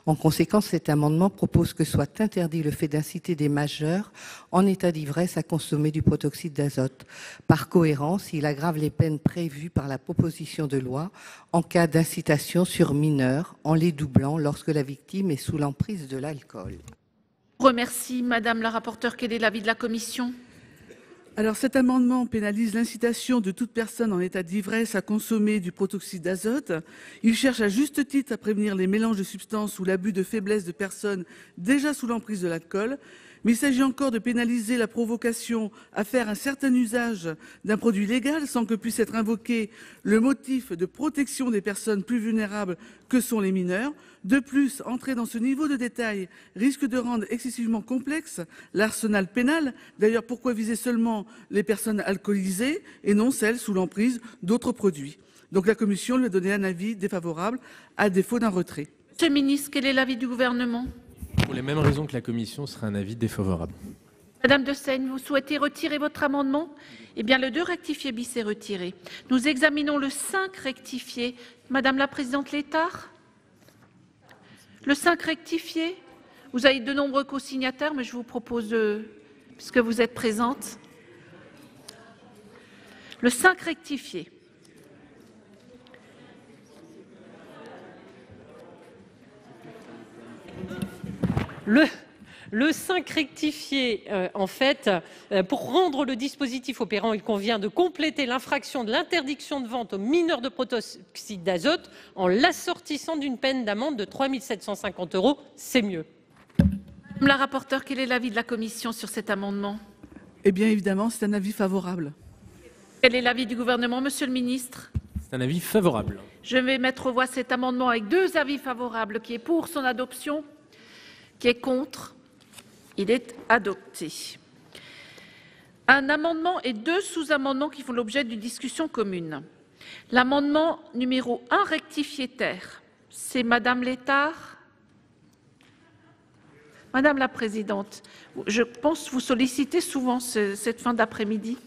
En conséquence, cet amendement propose que soit interdit le fait d'inciter des majeurs en état d'ivresse à consommer du protoxyde d'azote. Par cohérence, il aggrave les peines prévues par la proposition de loi en cas d'incitation sur mineurs, en les doublant lorsque la victime est sous l'emprise de l'alcool. Je remercie Madame la rapporteure. Quel est l'avis de la Commission ? Alors cet amendement pénalise l'incitation de toute personne en état d'ivresse à consommer du protoxyde d'azote. Il cherche à juste titre à prévenir les mélanges de substances ou l'abus de faiblesse de personnes déjà sous l'emprise de l'alcool. Mais il s'agit encore de pénaliser la provocation à faire un certain usage d'un produit légal sans que puisse être invoqué le motif de protection des personnes plus vulnérables que sont les mineurs. De plus, entrer dans ce niveau de détail risque de rendre excessivement complexe l'arsenal pénal. D'ailleurs, pourquoi viser seulement les personnes alcoolisées et non celles sous l'emprise d'autres produits? Donc la Commission lui a donné un avis défavorable à défaut d'un retrait. Monsieur le ministre, quel est l'avis du gouvernement ? Pour les mêmes raisons que la Commission, ce sera un avis défavorable. Madame De Seyne, vous souhaitez retirer votre amendement? Eh bien, le 2 rectifié bis est retiré. Nous examinons le 5 rectifié. Madame la Présidente Létard? Le 5 rectifié? Vous avez de nombreux co-signataires, mais je vous propose, puisque vous êtes présente, le 5 rectifié. Le 5 rectifié, en fait, pour rendre le dispositif opérant, il convient de compléter l'infraction de l'interdiction de vente aux mineurs de protoxyde d'azote en l'assortissant d'une peine d'amende de 3 750 €. C'est mieux. Madame la rapporteure, quel est l'avis de la Commission sur cet amendement? Eh bien, évidemment, c'est un avis favorable. Quel est l'avis du gouvernement, Monsieur le ministre? C'est un avis favorable. Je vais mettre aux voix cet amendement avec 2 avis favorables. Qui est pour son adoption? Qui est contre? Il est adopté. Un amendement et 2 sous-amendements qui font l'objet d'une discussion commune. L'amendement numéro 1 rectifié terre, c'est Madame Létard. Madame la Présidente, je pense vous solliciter souvent cette fin d'après-midi.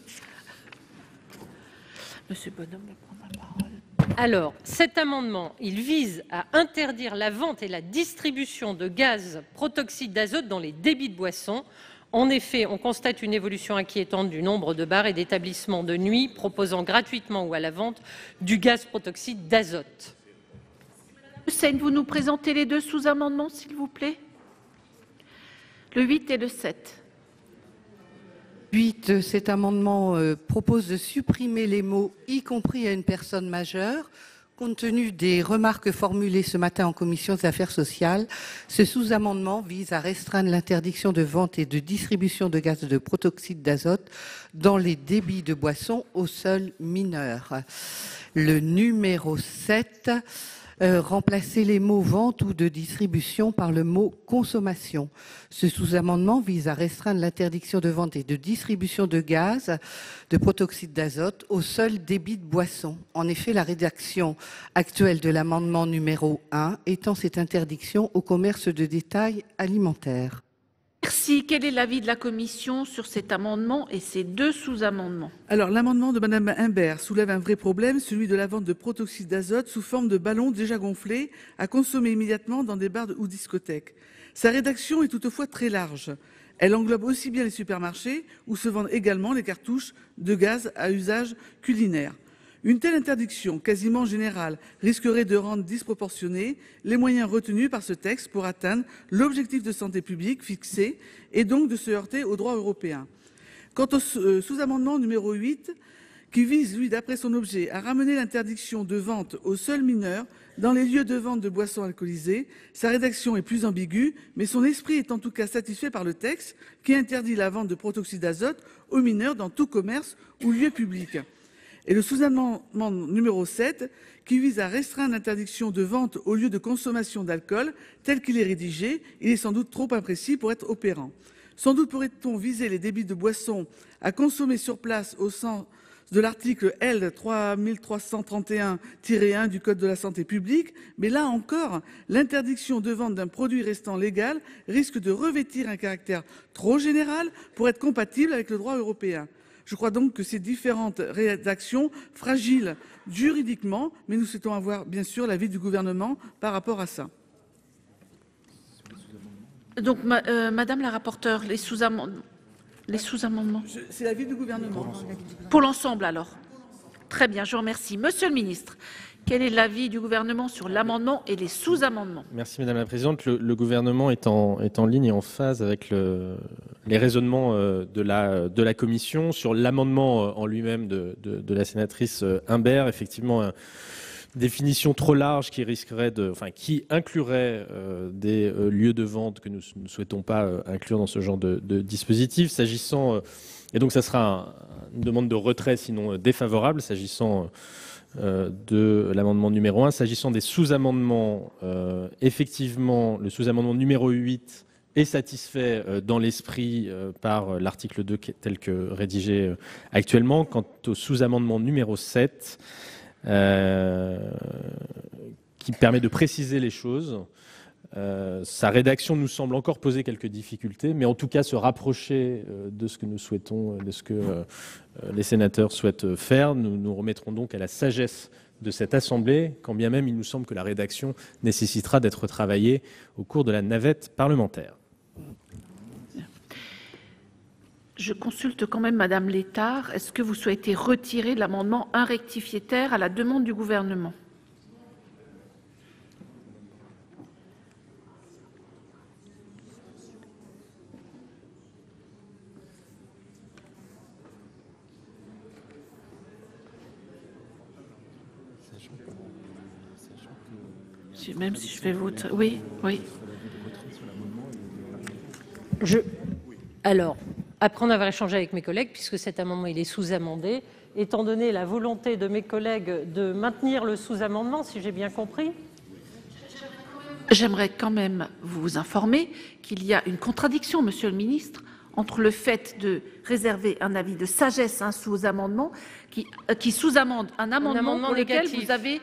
Monsieur Bonhomme va prendre la parole. Alors, cet amendement, il vise à interdire la vente et la distribution de gaz protoxyde d'azote dans les débits de boissons. En effet, on constate une évolution inquiétante du nombre de bars et d'établissements de nuit proposant gratuitement ou à la vente du gaz protoxyde d'azote. Hussein, vous nous présentez les 2 sous-amendements, s'il vous plaît? Le 8 et le 7. 8, cet amendement propose de supprimer les mots « y compris à une personne majeure ». Compte tenu des remarques formulées ce matin en commission des affaires sociales, ce sous-amendement vise à restreindre l'interdiction de vente et de distribution de gaz de protoxyde d'azote dans les débits de boissons aux seuls mineurs. Le numéro 7, remplacer les mots « vente » ou « de distribution » par le mot « consommation ». Ce sous-amendement vise à restreindre l'interdiction de vente et de distribution de gaz de protoxyde d'azote au seul débit de boisson. En effet, la rédaction actuelle de l'amendement numéro 1 étend cette interdiction au commerce de détail alimentaire. Merci. Quel est l'avis de la commission sur cet amendement et ces 2 sous-amendements? Alors, l'amendement de Madame Imbert soulève un vrai problème, celui de la vente de protoxyde d'azote sous forme de ballons déjà gonflés à consommer immédiatement dans des bars ou discothèques. Sa rédaction est toutefois très large. Elle englobe aussi bien les supermarchés où se vendent également les cartouches de gaz à usage culinaire. Une telle interdiction, quasiment générale, risquerait de rendre disproportionnés les moyens retenus par ce texte pour atteindre l'objectif de santé publique fixé et donc de se heurter au droit européen. Quant au sous-amendement numéro 8, qui vise, lui, d'après son objet, à ramener l'interdiction de vente aux seuls mineurs dans les lieux de vente de boissons alcoolisées, sa rédaction est plus ambiguë, mais son esprit est en tout cas satisfait par le texte qui interdit la vente de protoxyde d'azote aux mineurs dans tout commerce ou lieu public. Et le sous-amendement numéro 7, qui vise à restreindre l'interdiction de vente au lieu de consommation d'alcool, tel qu'il est rédigé, il est sans doute trop imprécis pour être opérant. Sans doute pourrait-on viser les débits de boissons à consommer sur place au sens de l'article L. 3331-1 du Code de la santé publique, mais là encore, l'interdiction de vente d'un produit restant légal risque de revêtir un caractère trop général pour être compatible avec le droit européen. Je crois donc que ces différentes rédactions fragiles juridiquement, mais nous souhaitons avoir bien sûr l'avis du gouvernement par rapport à ça. Donc, Madame la rapporteure, les sous-amendements. C'est l'avis du gouvernement. Pour l'ensemble, alors. Très bien, je vous remercie. Monsieur le ministre, quel est l'avis du gouvernement sur l'amendement et les sous-amendements? Merci Madame la Présidente. Le gouvernement est en ligne et en phase avec les raisonnements de la Commission. Sur l'amendement en lui-même de la sénatrice Imbert, effectivement, définition trop large qui inclurait des lieux de vente que nous ne souhaitons pas inclure dans ce genre de dispositif. Et donc ça sera une demande de retrait, sinon défavorable, s'agissant de l'amendement numéro 1. S'agissant des sous-amendements, effectivement, le sous-amendement numéro 8 est satisfait dans l'esprit par l'article 2 tel que rédigé actuellement. Quant au sous-amendement numéro 7, qui permet de préciser les choses, sa rédaction nous semble encore poser quelques difficultés, mais en tout cas se rapprocher de ce que nous souhaitons, de ce que les sénateurs souhaitent faire. Nous nous remettrons donc à la sagesse de cette Assemblée, quand bien même il nous semble que la rédaction nécessitera d'être travaillée au cours de la navette parlementaire. Je consulte quand même Madame Létard. Est-ce que vous souhaitez retirer l'amendement 1 rectifié terre à la demande du gouvernement? Même si je fais voter. Oui, oui. Alors, après en avoir échangé avec mes collègues, puisque cet amendement il est sous-amendé, étant donné la volonté de mes collègues de maintenir le sous-amendement, si j'ai bien compris. J'aimerais quand même vous informer qu'il y a une contradiction, Monsieur le Ministre, entre le fait de réserver un avis de sagesse à un sous-amendement qui sous-amende un amendement pour lequel négatif. vous avez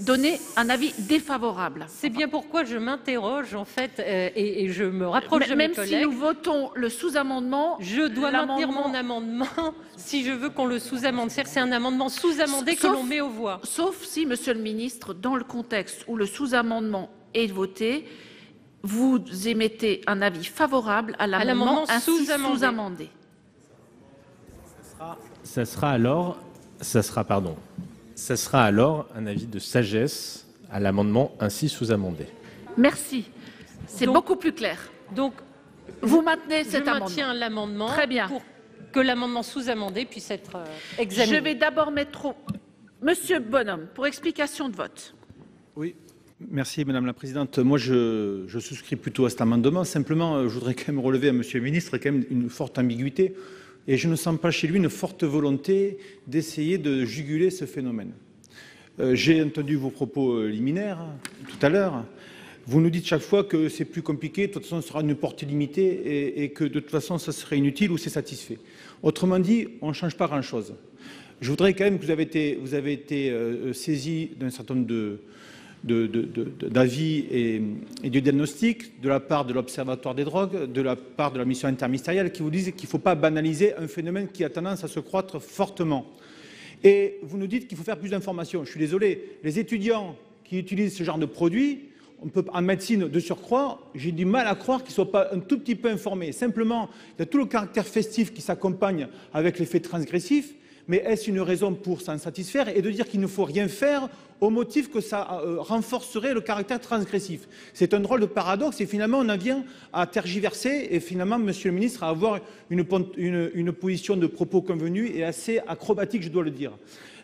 donné un avis défavorable. C'est bien pourquoi je m'interroge en fait et je me rapproche de mes Même collègues. si nous votons le sous-amendement, Je dois maintenir mon amendement si je veux qu'on le sous-amende. C'est-à-dire que c'est un amendement sous-amendé que Sauf- l'on met aux voix. sauf si, Monsieur le Ministre, dans le contexte où le sous-amendement est voté, vous émettez un avis favorable à l'amendement ainsi sous-amendé. sous-amendé. Ça sera alors un avis de sagesse à l'amendement ainsi sous-amendé. Merci. C'est Donc- beaucoup plus clair. Donc, Vous maintenez je cet amendement. maintiens l'amendement Très bien. pour que l'amendement sous-amendé puisse être examiné. Je vais d'abord mettre au... Monsieur Bonhomme, pour explication de vote. Oui, merci Madame la Présidente. Moi, je souscris plutôt à cet amendement. Simplement, je voudrais quand même relever à Monsieur le Ministre quand même une forte ambiguïté. Et je ne sens pas chez lui une forte volonté d'essayer de juguler ce phénomène. J'ai entendu vos propos liminaires tout à l'heure. Vous nous dites chaque fois que c'est plus compliqué, de toute façon, ce sera une portée limitée et que de toute façon, ça serait inutile ou c'est satisfait. Autrement dit, on ne change pas grand-chose. Je voudrais quand même que vous avez été saisi d'un certain nombre d'avis et de diagnostics de la part de l'Observatoire des drogues, de la part de la mission interministérielle, qui vous disent qu'il ne faut pas banaliser un phénomène qui a tendance à se croître fortement. Et vous nous dites qu'il faut faire plus d'informations. Je suis désolé, les étudiants qui utilisent ce genre de produits, on peut, en médecine de surcroît, j'ai du mal à croire qu'ils ne soient pas un tout petit peu informés. Simplement, il y a tout le caractère festif qui s'accompagne avec l'effet transgressif, mais est-ce une raison pour s'en satisfaire et de dire qu'il ne faut rien faire au motif que ça renforcerait le caractère transgressif? C'est un drôle de paradoxe et finalement on en vient à tergiverser et finalement, Monsieur le Ministre, à avoir une position de propos convenue et assez acrobatique, je dois le dire.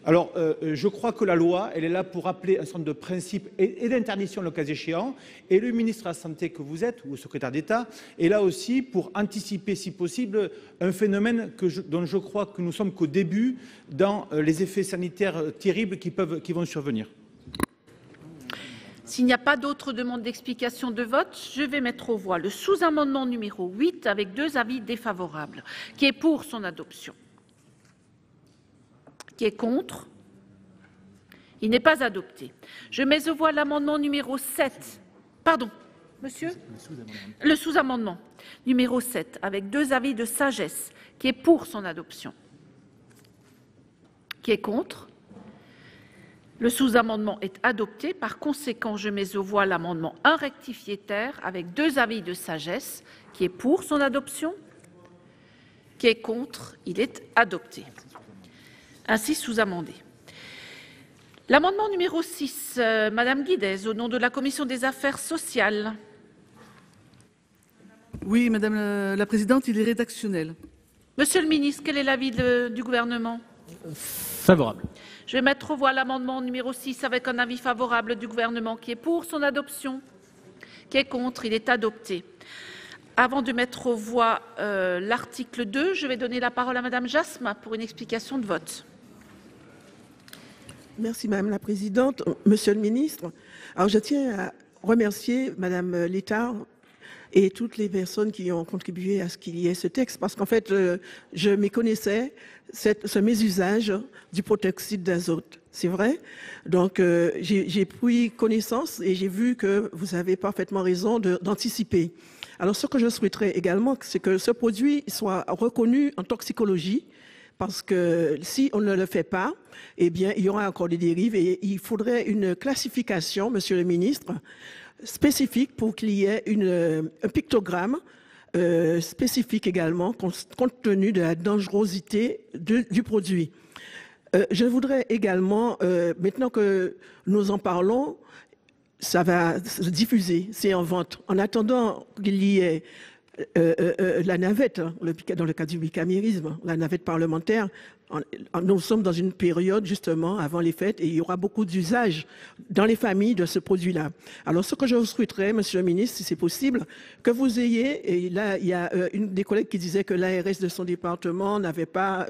Alors, je crois que la loi, elle est là pour rappeler un certain nombre de principes et d'interdiction le cas échéant. Et le ministre de la Santé que vous êtes, ou le secrétaire d'État, est là aussi pour anticiper, si possible, un phénomène dont je crois que nous sommes qu'au début dans les effets sanitaires terribles qui vont survenir. S'il n'y a pas d'autres demandes d'explication de vote, je vais mettre aux voix le sous-amendement numéro 8 avec 2 avis défavorables. Qui est pour son adoption? Qui est contre? Il n'est pas adopté. Je mets aux voix l'amendement numéro 7. Pardon, monsieur? Le sous-amendement numéro 7 avec 2 avis de sagesse. Qui est pour son adoption? Qui est contre? Le sous-amendement est adopté. Par conséquent, je mets aux voix l'amendement 1 rectifié terre avec 2 avis de sagesse. Qui est pour son adoption? Qui est contre? Il est adopté. Ainsi sous-amendé. L'amendement numéro 6, Madame Guidez, au nom de la Commission des affaires sociales. Oui, Madame la Présidente, il est rédactionnel. Monsieur le Ministre, quel est l'avis du Gouvernement? Favorable. Je vais mettre aux voix l'amendement numéro 6 avec un avis favorable du Gouvernement. Qui est pour son adoption? Qui est contre? Il est adopté. Avant de mettre aux voix l'article 2, je vais donner la parole à Madame Jasmin pour une explication de vote. Merci Madame la Présidente. Monsieur le Ministre, alors je tiens à remercier Madame Létard et toutes les personnes qui ont contribué à ce qu'il y ait ce texte, parce qu'en fait, je méconnaissais ce mésusage du protoxyde d'azote. C'est vrai. Donc, j'ai pris connaissance et j'ai vu que vous avez parfaitement raison d'anticiper. Alors, ce que je souhaiterais également, c'est que ce produit soit reconnu en toxicologie, parce que si on ne le fait pas, eh bien, il y aura encore des dérives et il faudrait une classification, Monsieur le Ministre, spécifique pour qu'il y ait un pictogramme spécifique également, compte tenu de la dangerosité du produit. Je voudrais également, maintenant que nous en parlons, ça va se diffuser, c'est en vente. En attendant qu'il y ait la navette, dans le cadre du bicamérisme, la navette parlementaire. Nous sommes dans une période justement avant les fêtes et il y aura beaucoup d'usages dans les familles de ce produit-là. Alors ce que je vous souhaiterais, Monsieur le Ministre, si c'est possible, que vous ayez, et là il y a une des collègues qui disait que l'ARS de son département n'avait pas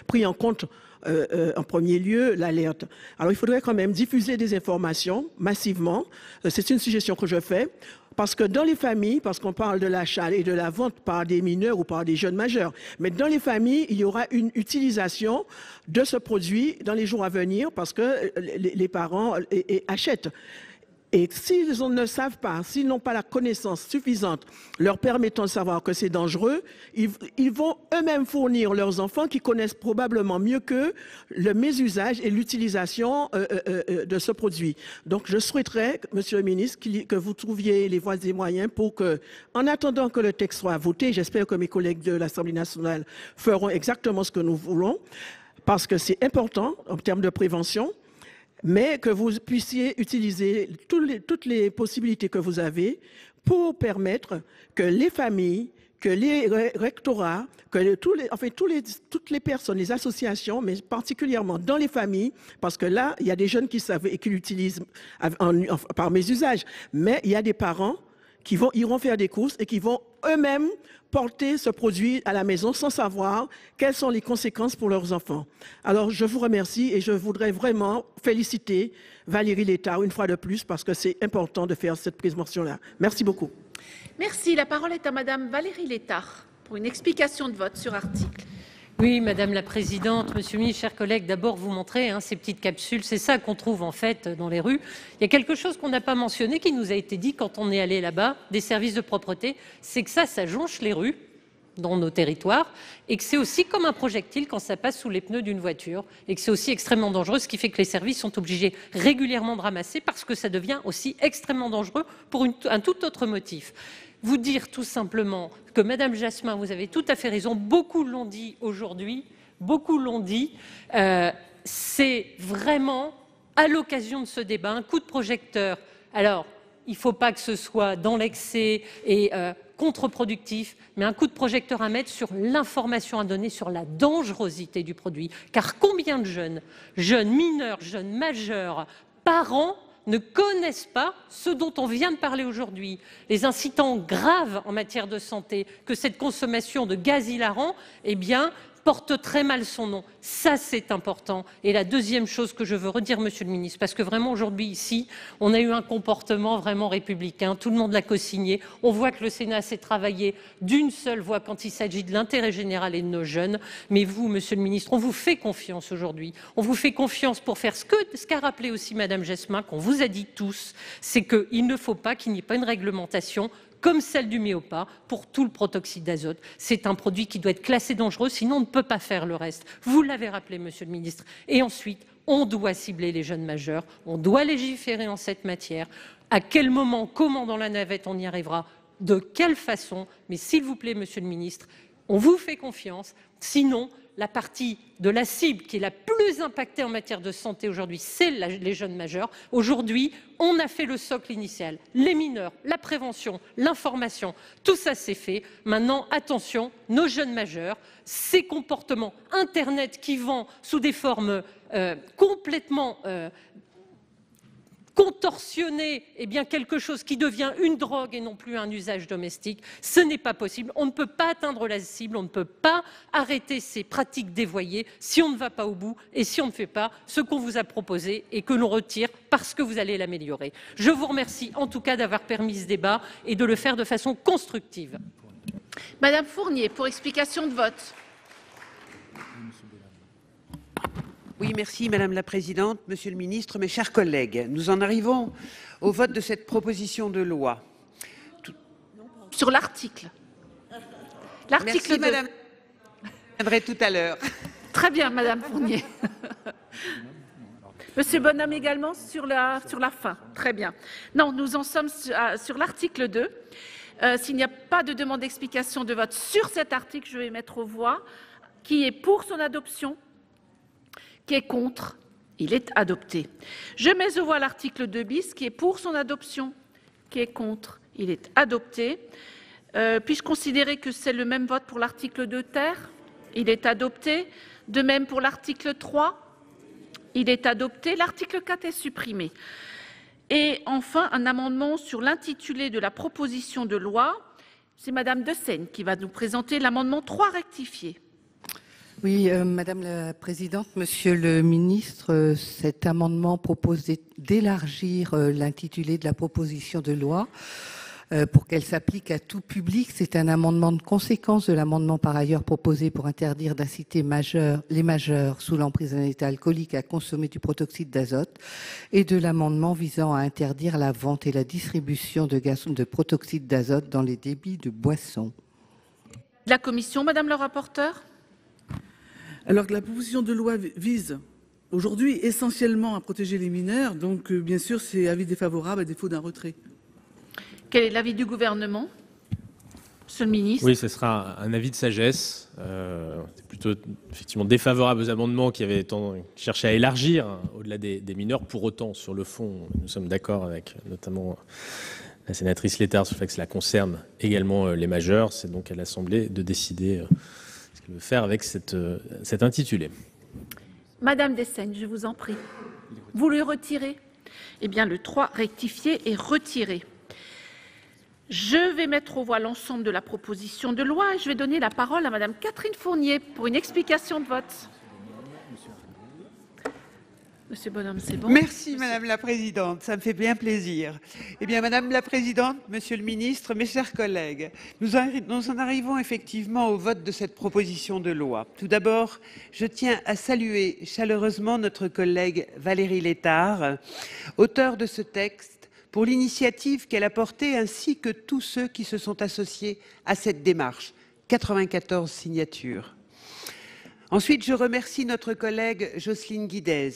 pris en compte en premier lieu l'alerte. Alors il faudrait quand même diffuser des informations massivement, c'est une suggestion que je fais. Parce que dans les familles, parce qu'on parle de l'achat et de la vente par des mineurs ou par des jeunes majeurs, mais dans les familles, il y aura une utilisation de ce produit dans les jours à venir parce que les parents achètent. Et s'ils ne savent pas, s'ils n'ont pas la connaissance suffisante leur permettant de savoir que c'est dangereux, ils vont eux-mêmes fournir leurs enfants qui connaissent probablement mieux qu'eux le mésusage et l'utilisation de ce produit. Donc je souhaiterais, Monsieur le Ministre, que vous trouviez les voies et moyens pour que, en attendant que le texte soit voté, j'espère que mes collègues de l'Assemblée nationale feront exactement ce que nous voulons, parce que c'est important en termes de prévention, mais que vous puissiez utiliser toutes les possibilités que vous avez pour permettre que les familles, que les rectorats, que toutes les personnes, les associations, mais particulièrement dans les familles, parce que là, il y a des jeunes qui savent et qui l'utilisent par mésusage, mais il y a des parents qui iront faire des courses et qui vont eux-mêmes porter ce produit à la maison sans savoir quelles sont les conséquences pour leurs enfants. Alors, je vous remercie et je voudrais vraiment féliciter Valérie Létard une fois de plus parce que c'est important de faire cette prévention-là. Merci beaucoup. Merci. La parole est à Madame Valérie Létard pour une explication de vote sur article. Oui, Madame la Présidente, Monsieur le Ministre, chers collègues, d'abord vous montrer ces petites capsules, c'est ça qu'on trouve en fait dans les rues. Il y a quelque chose qu'on n'a pas mentionné, qui nous a été dit quand on est allé là-bas, des services de propreté, c'est que ça jonche les rues dans nos territoires et que c'est aussi comme un projectile quand ça passe sous les pneus d'une voiture et que c'est aussi extrêmement dangereux, ce qui fait que les services sont obligés régulièrement de ramasser parce que ça devient aussi extrêmement dangereux pour un tout autre motif. Vous dire tout simplement que Madame Jasmin, vous avez tout à fait raison, beaucoup l'ont dit aujourd'hui, beaucoup l'ont dit, c'est vraiment à l'occasion de ce débat un coup de projecteur. Alors, il ne faut pas que ce soit dans l'excès et contre-productif, mais un coup de projecteur à mettre sur l'information à donner sur la dangerosité du produit. Car combien de jeunes mineurs, jeunes majeurs, parents, ne connaissent pas ce dont on vient de parler aujourd'hui, les incidents graves en matière de santé, que cette consommation de gaz hilarant, porte très mal son nom. Ça, c'est important. Et la deuxième chose que je veux redire, Monsieur le Ministre, parce que vraiment aujourd'hui ici, on a eu un comportement vraiment républicain, tout le monde l'a co-signé. On voit que le Sénat s'est travaillé d'une seule voix quand il s'agit de l'intérêt général et de nos jeunes. Mais vous, Monsieur le Ministre, on vous fait confiance aujourd'hui. On vous fait confiance pour faire ce qu'a rappelé aussi Madame Jasmin, qu'on vous a dit tous, c'est qu'il ne faut pas qu'il n'y ait pas une réglementation comme celle du Méopa, pour tout le protoxyde d'azote. C'est un produit qui doit être classé dangereux, sinon on ne peut pas faire le reste. Vous l'avez rappelé, Monsieur le Ministre. Et ensuite, on doit cibler les jeunes majeurs, on doit légiférer en cette matière. À quel moment, comment dans la navette on y arrivera, de quelle façon, mais s'il vous plaît, Monsieur le Ministre, on vous fait confiance, sinon la partie de la cible qui est la plus impactée en matière de santé aujourd'hui, c'est les jeunes majeurs. Aujourd'hui, on a fait le socle initial, les mineurs, la prévention, l'information, tout ça c'est fait. Maintenant, attention, nos jeunes majeurs, ces comportements Internet qui vont sous des formes complètement contorsionner quelque chose qui devient une drogue et non plus un usage domestique, ce n'est pas possible. On ne peut pas atteindre la cible, on ne peut pas arrêter ces pratiques dévoyées si on ne va pas au bout et si on ne fait pas ce qu'on vous a proposé et que l'on retire parce que vous allez l'améliorer. Je vous remercie en tout cas d'avoir permis ce débat et de le faire de façon constructive. Madame Fournier, pour explication de vote. Oui, merci Madame la Présidente, Monsieur le Ministre, mes chers collègues. Nous en arrivons au vote de cette proposition de loi. Sur l'article. L'article 2. Madame. Je viendrai tout à l'heure. Très bien, Madame Fournier. Monsieur Bonhomme également sur la fin. Très bien. Non, nous en sommes sur l'article 2. S'il n'y a pas de demande d'explication de vote sur cet article, je vais mettre aux voix. Qui est pour son adoption? Qui est contre? Il est adopté. Je mets aux voix l'article 2 bis, qui est pour son adoption, qui est contre, il est adopté. Puis-je considérer que c'est le même vote pour l'article 2 ter? Il est adopté. De même pour l'article 3. Il est adopté. L'article 4 est supprimé. Et enfin, un amendement sur l'intitulé de la proposition de loi. C'est Madame De Seyne qui va nous présenter l'amendement 3 rectifié. Oui, Madame la Présidente, Monsieur le Ministre, cet amendement propose d'élargir l'intitulé de la proposition de loi pour qu'elle s'applique à tout public. C'est un amendement de conséquence de l'amendement par ailleurs proposé pour interdire d'inciter les majeurs sous l'emprise d'un état alcoolique à consommer du protoxyde d'azote et de l'amendement visant à interdire la vente et la distribution de gaz de protoxyde d'azote dans les débits de boissons. La Commission, Madame le rapporteur. Alors que la proposition de loi vise aujourd'hui essentiellement à protéger les mineurs, donc bien sûr c'est avis défavorable à défaut d'un retrait. Quel est l'avis du gouvernement? Monsieur le ministre. Oui, ce sera un avis de sagesse. C'est plutôt effectivement défavorable aux amendements qui avaient cherché à élargir au-delà des mineurs. Pour autant, sur le fond, nous sommes d'accord avec notamment la sénatrice Létard sur le fait que cela concerne également les majeurs. C'est donc à l'Assemblée de décider ce qu'elle veut faire avec cet intitulé. Madame Dessaigne, je vous en prie. Vous le retirez? Eh bien, le 3 rectifié est retiré. Je vais mettre aux voix l'ensemble de la proposition de loi et je vais donner la parole à Madame Catherine Fournier pour une explication de vote. Monsieur Bonhomme, c'est bon? Merci Madame la Présidente, ça me fait bien plaisir. Eh bien Madame la Présidente, Monsieur le Ministre, mes chers collègues, nous en arrivons effectivement au vote de cette proposition de loi. Tout d'abord, je tiens à saluer chaleureusement notre collègue Valérie Létard, auteure de ce texte, pour l'initiative qu'elle a portée ainsi que tous ceux qui se sont associés à cette démarche. 94 signatures. Ensuite, je remercie notre collègue Jocelyne Guidez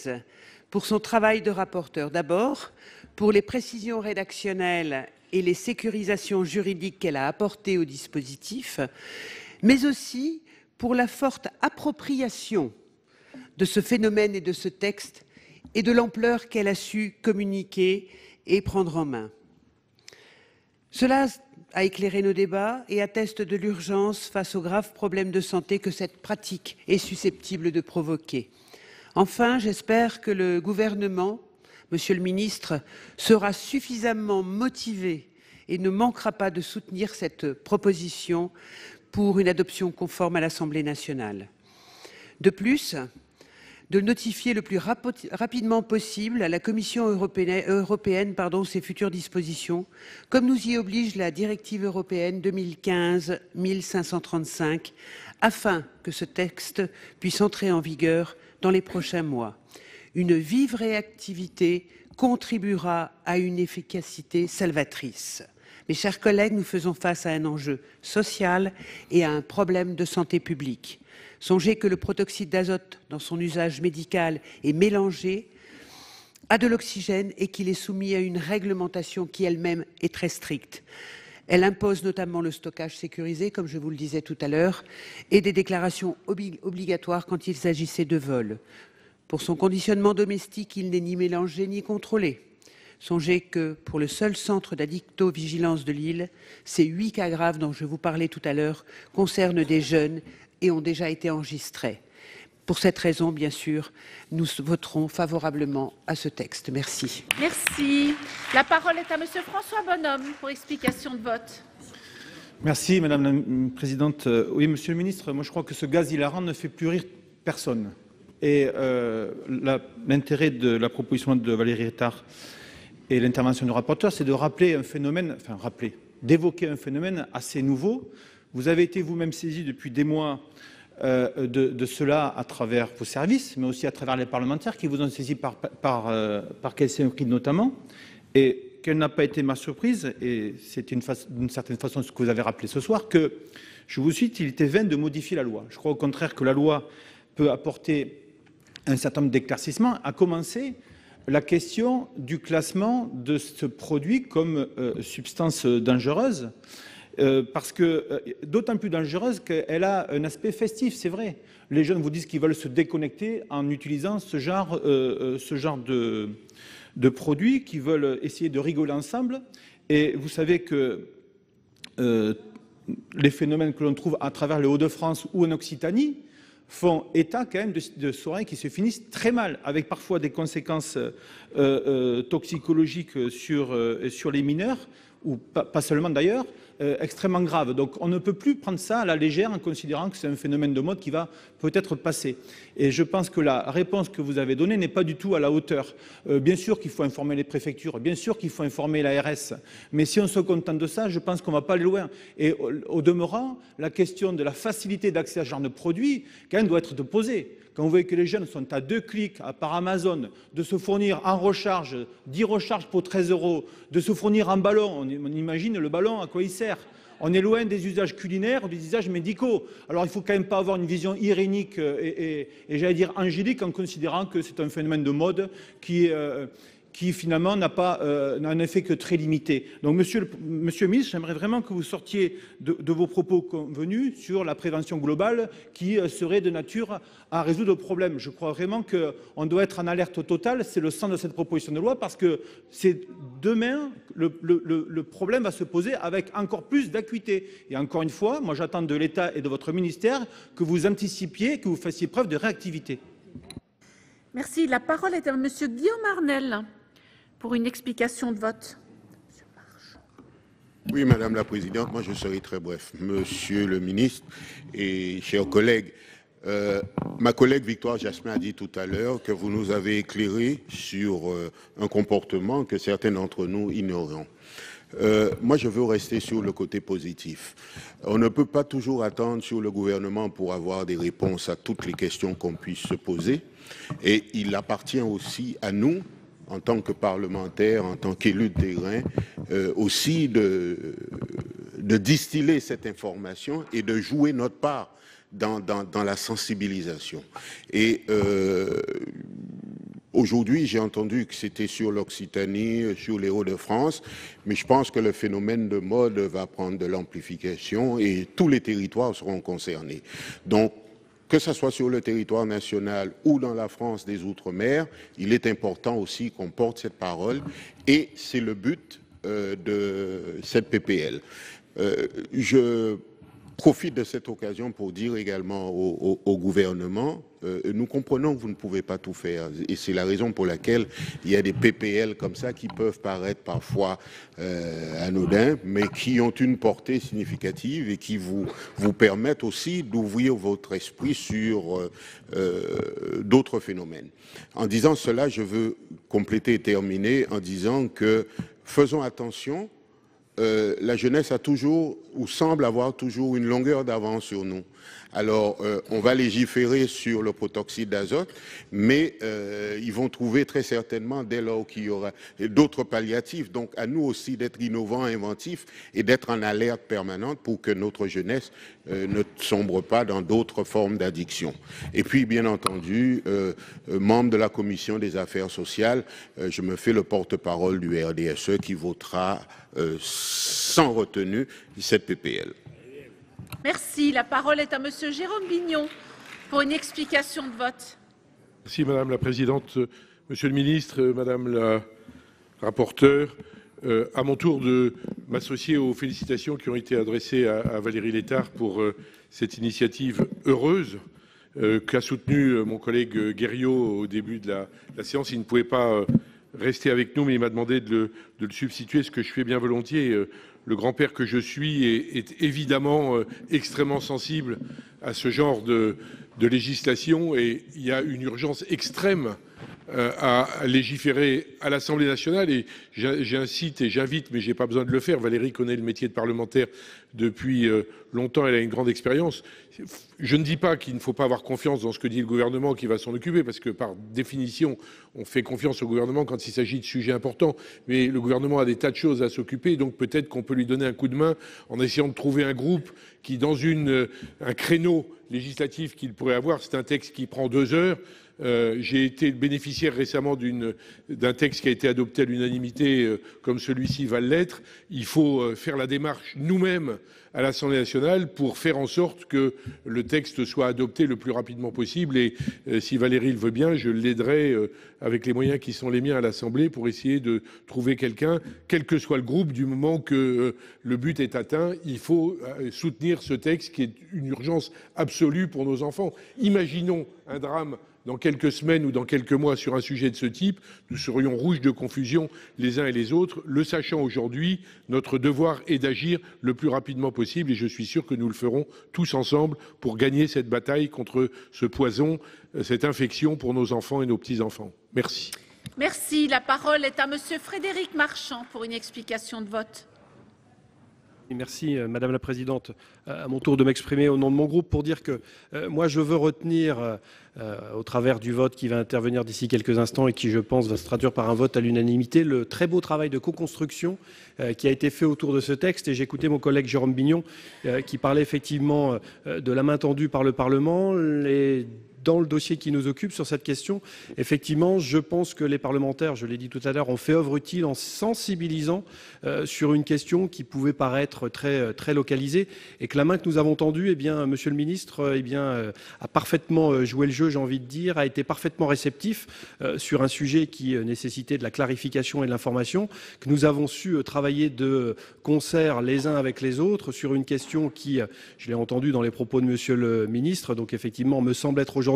pour son travail de rapporteur. D'abord, pour les précisions rédactionnelles et les sécurisations juridiques qu'elle a apportées au dispositif, mais aussi pour la forte appropriation de ce phénomène et de ce texte et de l'ampleur qu'elle a su communiquer et prendre en main. Cela a éclairé nos débats et atteste de l'urgence face aux graves problèmes de santé que cette pratique est susceptible de provoquer. Enfin, j'espère que le gouvernement, Monsieur le Ministre, sera suffisamment motivé et ne manquera pas de soutenir cette proposition pour une adoption conforme à l'Assemblée nationale. De plus, de notifier le plus rapidement possible à la Commission européenne ses futures dispositions, comme nous y oblige la directive européenne 2015-1535, afin que ce texte puisse entrer en vigueur dans les prochains mois. Une vive réactivité contribuera à une efficacité salvatrice. Mes chers collègues, nous faisons face à un enjeu social et à un problème de santé publique. Songez que le protoxyde d'azote, dans son usage médical, est mélangé à de l'oxygène et qu'il est soumis à une réglementation qui elle-même est très stricte. Elle impose notamment le stockage sécurisé, comme je vous le disais tout à l'heure, et des déclarations obligatoires quand il s'agissait de vol. Pour son conditionnement domestique, il n'est ni mélangé ni contrôlé. Songez que pour le seul centre d'addictovigilance de Lille, ces 8 cas graves dont je vous parlais tout à l'heure concernent des jeunes et ont déjà été enregistrés. Pour cette raison, bien sûr, nous voterons favorablement à ce texte. Merci. Merci. La parole est à Monsieur François Bonhomme pour explication de vote. Merci Madame la Présidente. Oui, Monsieur le Ministre, moi je crois que ce gaz hilarant ne fait plus rire personne. Et l'intérêt de la proposition de Valérie Létard et l'intervention du rapporteur, c'est de rappeler un phénomène, d'évoquer un phénomène assez nouveau. Vous avez été vous-même saisi depuis des mois de cela à travers vos services, mais aussi à travers les parlementaires qui vous ont saisi par Kelsey O'Keefe notamment. Et quelle n'a pas été ma surprise, et c'est d'une certaine façon ce que vous avez rappelé ce soir, que, je vous cite, il était vain de modifier la loi. Je crois au contraire que la loi peut apporter un certain nombre d'éclaircissements, à commencer la question du classement de ce produit comme substance dangereuse, parce que d'autant plus dangereuse qu'elle a un aspect festif, c'est vrai. Les jeunes vous disent qu'ils veulent se déconnecter en utilisant ce genre de produits, qui veulent essayer de rigoler ensemble. Et vous savez que les phénomènes que l'on trouve à travers les Hauts-de-France ou en Occitanie font état quand même de soirées qui se finissent très mal, avec parfois des conséquences toxicologiques sur les mineurs, ou pas seulement d'ailleurs, extrêmement graves. Donc on ne peut plus prendre ça à la légère en considérant que c'est un phénomène de mode qui va peut-être passer. Et je pense que la réponse que vous avez donnée n'est pas du tout à la hauteur. Bien sûr qu'il faut informer les préfectures, bien sûr qu'il faut informer l'ARS, mais si on se contente de ça, je pense qu'on ne va pas aller loin. Et au demeurant, la question de la facilité d'accès à ce genre de produits, quand même, doit être posée. Quand vous voyez que les jeunes sont à 2 clics par Amazon de se fournir en recharge, 10 recharges pour 13 €, de se fournir en ballon, on imagine le ballon à quoi il sert. On est loin des usages culinaires ou des usages médicaux. Alors il ne faut quand même pas avoir une vision irénique et j'allais dire angélique en considérant que c'est un phénomène de mode qui finalement n'a un effet que très limité. Donc monsieur le ministre, j'aimerais vraiment que vous sortiez de vos propos convenus sur la prévention globale qui serait de nature à résoudre le problème. Je crois vraiment qu'on doit être en alerte totale, c'est le sens de cette proposition de loi, parce que c'est demain, le problème va se poser avec encore plus d'acuité. Et encore une fois, moi j'attends de l'État et de votre ministère que vous anticipiez, que vous fassiez preuve de réactivité. Merci. La parole est à monsieur Guillaume Arnel pour une explication de vote. Oui, Madame la Présidente, moi je serai très bref. Monsieur le ministre et chers collègues, ma collègue Victoire Jasmin a dit tout à l'heure que vous nous avez éclairé sur un comportement que certains d'entre nous ignorons. Moi, je veux rester sur le côté positif. On ne peut pas toujours attendre sur le gouvernement pour avoir des réponses à toutes les questions qu'on puisse se poser. Et il appartient aussi à nous, en tant que parlementaires, en tant qu'élus de terrain, aussi de distiller cette information et de jouer notre part dans la sensibilisation. Et aujourd'hui, j'ai entendu que c'était sur l'Occitanie, sur les Hauts-de-France, mais je pense que le phénomène de mode va prendre de l'amplification et tous les territoires seront concernés. Donc, que ce soit sur le territoire national ou dans la France des Outre-mer, il est important aussi qu'on porte cette parole et c'est le but de cette PPL. Je profite de cette occasion pour dire également au gouvernement, nous comprenons que vous ne pouvez pas tout faire et c'est la raison pour laquelle il y a des PPL comme ça qui peuvent paraître parfois anodins, mais qui ont une portée significative et qui vous permettent aussi d'ouvrir votre esprit sur d'autres phénomènes. En disant cela, je veux compléter et terminer en disant que faisons attention. La jeunesse a toujours, ou semble avoir toujours, une longueur d'avance sur nous. Alors, on va légiférer sur le protoxyde d'azote, mais ils vont trouver très certainement, dès lors qu'il y aura d'autres palliatifs, donc à nous aussi d'être innovants, inventifs et d'être en alerte permanente pour que notre jeunesse ne sombre pas dans d'autres formes d'addiction. Et puis, bien entendu, membre de la Commission des affaires sociales, je me fais le porte-parole du RDSE qui votera sans retenue cette PPL. Merci. La parole est à monsieur Jérôme Bignon pour une explication de vote. Merci Madame la Présidente. Monsieur le Ministre, Madame la rapporteure, à mon tour de m'associer aux félicitations qui ont été adressées à Valérie Létard pour cette initiative heureuse qu'a soutenue mon collègue Guerriau au début de la séance. Il ne pouvait pas rester avec nous, mais il m'a demandé de le substituer, ce que je fais bien volontiers. Le grand-père que je suis est évidemment extrêmement sensible à ce genre de législation et il y a une urgence extrême à légiférer à l'Assemblée nationale et j'incite et j'invite, mais je n'ai pas besoin de le faire, Valérie connaît le métier de parlementaire depuis longtemps, elle a une grande expérience. Je ne dis pas qu'il ne faut pas avoir confiance dans ce que dit le gouvernement qui va s'en occuper, parce que par définition, on fait confiance au gouvernement quand il s'agit de sujets importants, mais le gouvernement a des tas de choses à s'occuper, donc peut-être qu'on peut lui donner un coup de main en essayant de trouver un groupe qui, dans un créneau législatif qu'il pourrait avoir, c'est un texte qui prend 2 heures, J'ai été bénéficiaire récemment d'un texte qui a été adopté à l'unanimité, comme celui-ci va l'être. Il faut faire la démarche nous-mêmes à l'Assemblée nationale pour faire en sorte que le texte soit adopté le plus rapidement possible. Et si Valérie le veut bien, je l'aiderai avec les moyens qui sont les miens à l'Assemblée pour essayer de trouver quelqu'un, quel que soit le groupe, du moment que le but est atteint. Il faut soutenir ce texte qui est une urgence absolue pour nos enfants. Imaginons un drame dans quelques semaines ou dans quelques mois sur un sujet de ce type, nous serions rouges de confusion les uns et les autres. Le sachant aujourd'hui, notre devoir est d'agir le plus rapidement possible et je suis sûr que nous le ferons tous ensemble pour gagner cette bataille contre ce poison, cette infection pour nos enfants et nos petits-enfants. Merci. Merci. La parole est à Monsieur Frédéric Marchand pour une explication de vote. Merci Madame la Présidente. À mon tour de m'exprimer au nom de mon groupe pour dire que moi je veux retenir au travers du vote qui va intervenir d'ici quelques instants et qui je pense va se traduire par un vote à l'unanimité, le très beau travail de co-construction qui a été fait autour de ce texte. Et j'ai écouté mon collègue Jérôme Bignon qui parlait effectivement de la main tendue par le Parlement. Dans le dossier qui nous occupe sur cette question, effectivement, je pense que les parlementaires, je l'ai dit tout à l'heure, ont fait œuvre utile en sensibilisant sur une question qui pouvait paraître très localisée et que la main que nous avons tendue, eh bien, Monsieur le Ministre, a parfaitement joué le jeu, j'ai envie de dire, a été parfaitement réceptif sur un sujet qui nécessitait de la clarification et de l'information, que nous avons su travailler de concert les uns avec les autres sur une question qui, je l'ai entendu dans les propos de Monsieur le Ministre, donc effectivement me semble être aujourd'hui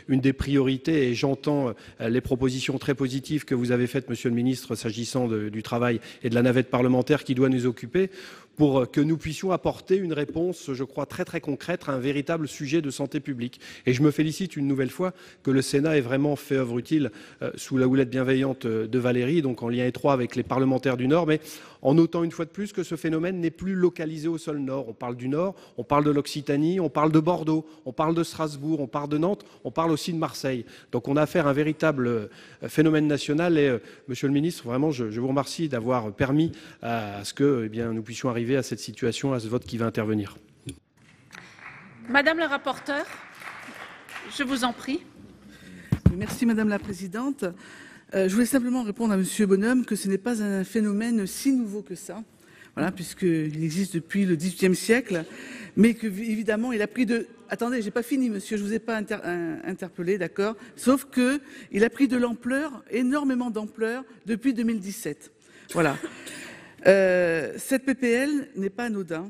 une des priorités et j'entends les propositions très positives que vous avez faites, Monsieur le Ministre, s'agissant du travail et de la navette parlementaire qui doit nous occuper pour que nous puissions apporter une réponse, je crois, très concrète à un véritable sujet de santé publique. Et je me félicite une nouvelle fois que le Sénat ait vraiment fait œuvre utile sous la houlette bienveillante de Valérie, donc en lien étroit avec les parlementaires du Nord, mais en notant une fois de plus que ce phénomène n'est plus localisé au seul Nord. On parle du Nord, on parle de l'Occitanie, on parle de Bordeaux, on parle de Strasbourg, on parle de Nantes, on parle aussi de Marseille. Donc on a affaire à un véritable phénomène national et Monsieur le Ministre, vraiment je vous remercie d'avoir permis à ce que nous puissions arriver à cette situation, à ce vote qui va intervenir. Madame la rapporteure, je vous en prie. Merci Madame la Présidente. Je voulais simplement répondre à Monsieur Bonhomme que ce n'est pas un phénomène si nouveau que ça, voilà, puisqu'il existe depuis le XVIIIe siècle, mais que évidemment il a pris de... Attendez, j'ai pas fini, monsieur, je vous ai pas interpellé, d'accord. Sauf que il a pris de l'ampleur, énormément d'ampleur, depuis 2017. Voilà. Cette PPL n'est pas anodin.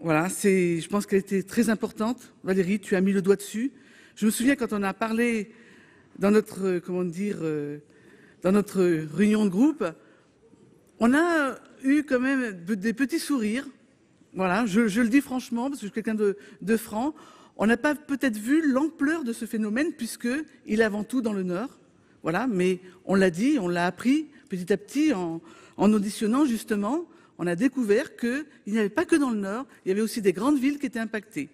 Voilà, je pense qu'elle était très importante. Valérie, tu as mis le doigt dessus. Je me souviens quand on a parlé dans notre, dans notre réunion de groupe, on a eu quand même des petits sourires. Voilà, je le dis franchement, parce que je suis quelqu'un de franc. On n'a pas peut-être vu l'ampleur de ce phénomène, puisqu'il est avant tout dans le Nord. Voilà, mais on l'a dit, on l'a appris petit à petit en auditionnant justement. On a découvert qu'il n'y avait pas que dans le Nord, il y avait aussi des grandes villes qui étaient impactées.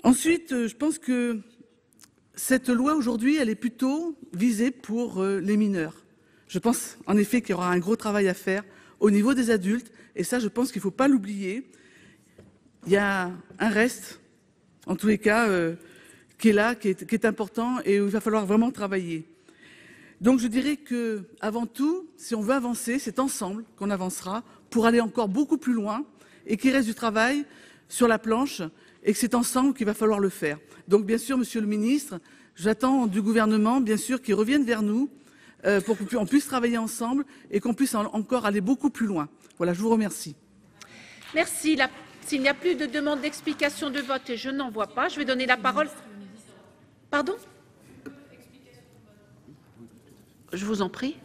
Ensuite, je pense que cette loi aujourd'hui, elle est plutôt visée pour les mineurs. Je pense en effet qu'il y aura un gros travail à faire au niveau des adultes, et ça, je pense qu'il ne faut pas l'oublier. Il y a un reste, en tous les cas, qui est là, qui est important, et où il va falloir vraiment travailler. Donc je dirais que, avant tout, si on veut avancer, c'est ensemble qu'on avancera pour aller encore beaucoup plus loin, et qu'il reste du travail sur la planche, et que c'est ensemble qu'il va falloir le faire. Donc bien sûr, Monsieur le Ministre, j'attends du gouvernement, bien sûr, qu'il revienne vers nous, pour qu'on puisse travailler ensemble et qu'on puisse encore aller beaucoup plus loin. Voilà, je vous remercie. Merci. S'il n'y a plus de demande d'explication de vote, et je n'en vois pas, je vais donner la parole. Pardon ? Je vous en prie.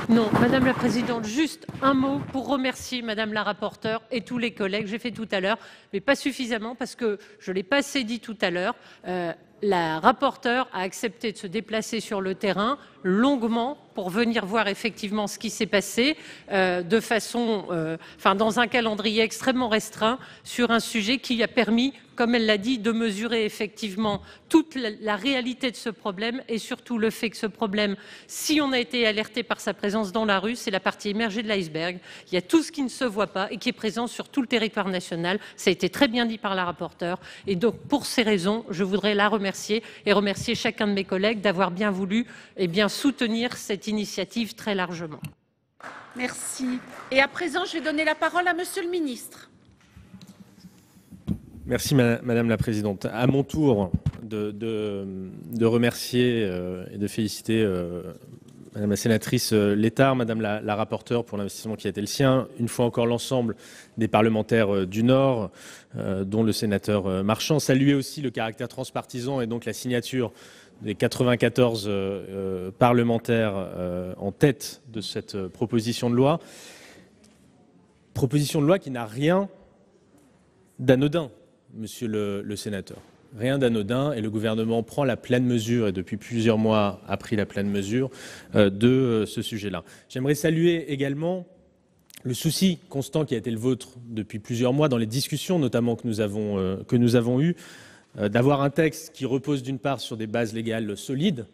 Non, Madame la Présidente, juste un mot pour remercier Madame la rapporteure et tous les collègues. J'ai fait tout à l'heure, mais pas suffisamment parce que je ne l'ai pas assez dit tout à l'heure. La rapporteure a accepté de se déplacer sur le terrain longuement pour venir voir effectivement ce qui s'est passé de façon, dans un calendrier extrêmement restreint sur un sujet qui a permis comme elle l'a dit, de mesurer effectivement toute la réalité de ce problème et surtout le fait que ce problème, si on a été alerté par sa présence dans la rue, c'est la partie émergée de l'iceberg. Il y a tout ce qui ne se voit pas et qui est présent sur tout le territoire national. Ça a été très bien dit par la rapporteure. Et donc, pour ces raisons, je voudrais la remercier et remercier chacun de mes collègues d'avoir bien voulu soutenir cette initiative très largement. Merci. Et à présent, je vais donner la parole à Monsieur le ministre. Merci Madame la Présidente. À mon tour de remercier et de féliciter Madame la sénatrice Létard, Madame la rapporteure pour l'investissement qui a été le sien, une fois encore l'ensemble des parlementaires du Nord, dont le sénateur Marchand. Saluer aussi le caractère transpartisan et donc la signature des 94 parlementaires en tête de cette proposition de loi. Proposition de loi qui n'a rien d'anodin, monsieur le sénateur. Rien d'anodin, et le gouvernement prend la pleine mesure, et depuis plusieurs mois a pris la pleine mesure de ce sujet-là. J'aimerais saluer également le souci constant qui a été le vôtre depuis plusieurs mois dans les discussions notamment que nous avons eues, d'avoir un texte qui repose d'une part sur des bases légales solides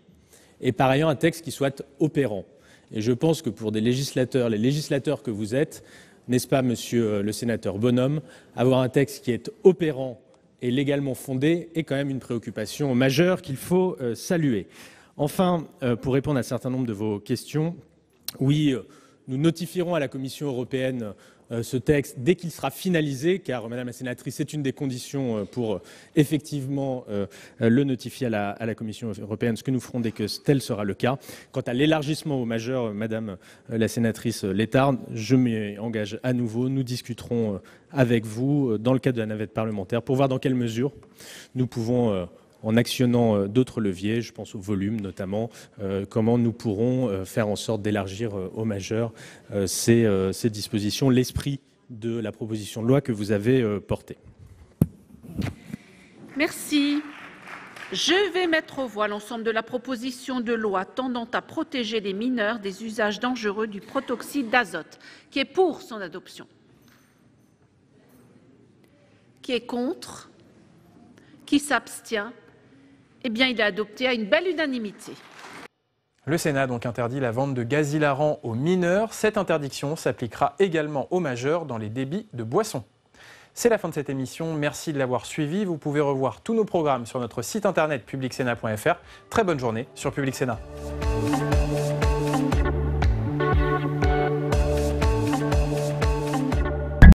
et par ailleurs un texte qui soit opérant. Et je pense que pour les législateurs que vous êtes, n'est-ce pas, monsieur le sénateur Bonhomme, avoir un texte qui est opérant et légalement fondé est quand même une préoccupation majeure qu'il faut saluer. Enfin, pour répondre à un certain nombre de vos questions, oui, nous notifierons à la Commission européenne ce texte dès qu'il sera finalisé, car, Madame la sénatrice, c'est une des conditions pour effectivement le notifier à la Commission européenne, ce que nous ferons dès que tel sera le cas. Quant à l'élargissement aux majeurs, Madame la sénatrice Létard, je m'y engage à nouveau. Nous discuterons avec vous dans le cadre de la navette parlementaire pour voir dans quelle mesure nous pouvons en actionnant d'autres leviers, je pense au volume notamment, comment nous pourrons faire en sorte d'élargir aux majeurs ces dispositions, l'esprit de la proposition de loi que vous avez portée. Merci. Je vais mettre aux voix l'ensemble de la proposition de loi tendant à protéger les mineurs des usages dangereux du protoxyde d'azote. Qui est pour son adoption? Qui est contre? Qui s'abstient? Eh bien, il est adopté à une belle unanimité. Le Sénat a donc interdit la vente de gaz hilarant aux mineurs. Cette interdiction s'appliquera également aux majeurs dans les débits de boissons. C'est la fin de cette émission. Merci de l'avoir suivi. Vous pouvez revoir tous nos programmes sur notre site internet publicsénat.fr. Très bonne journée sur Public Sénat.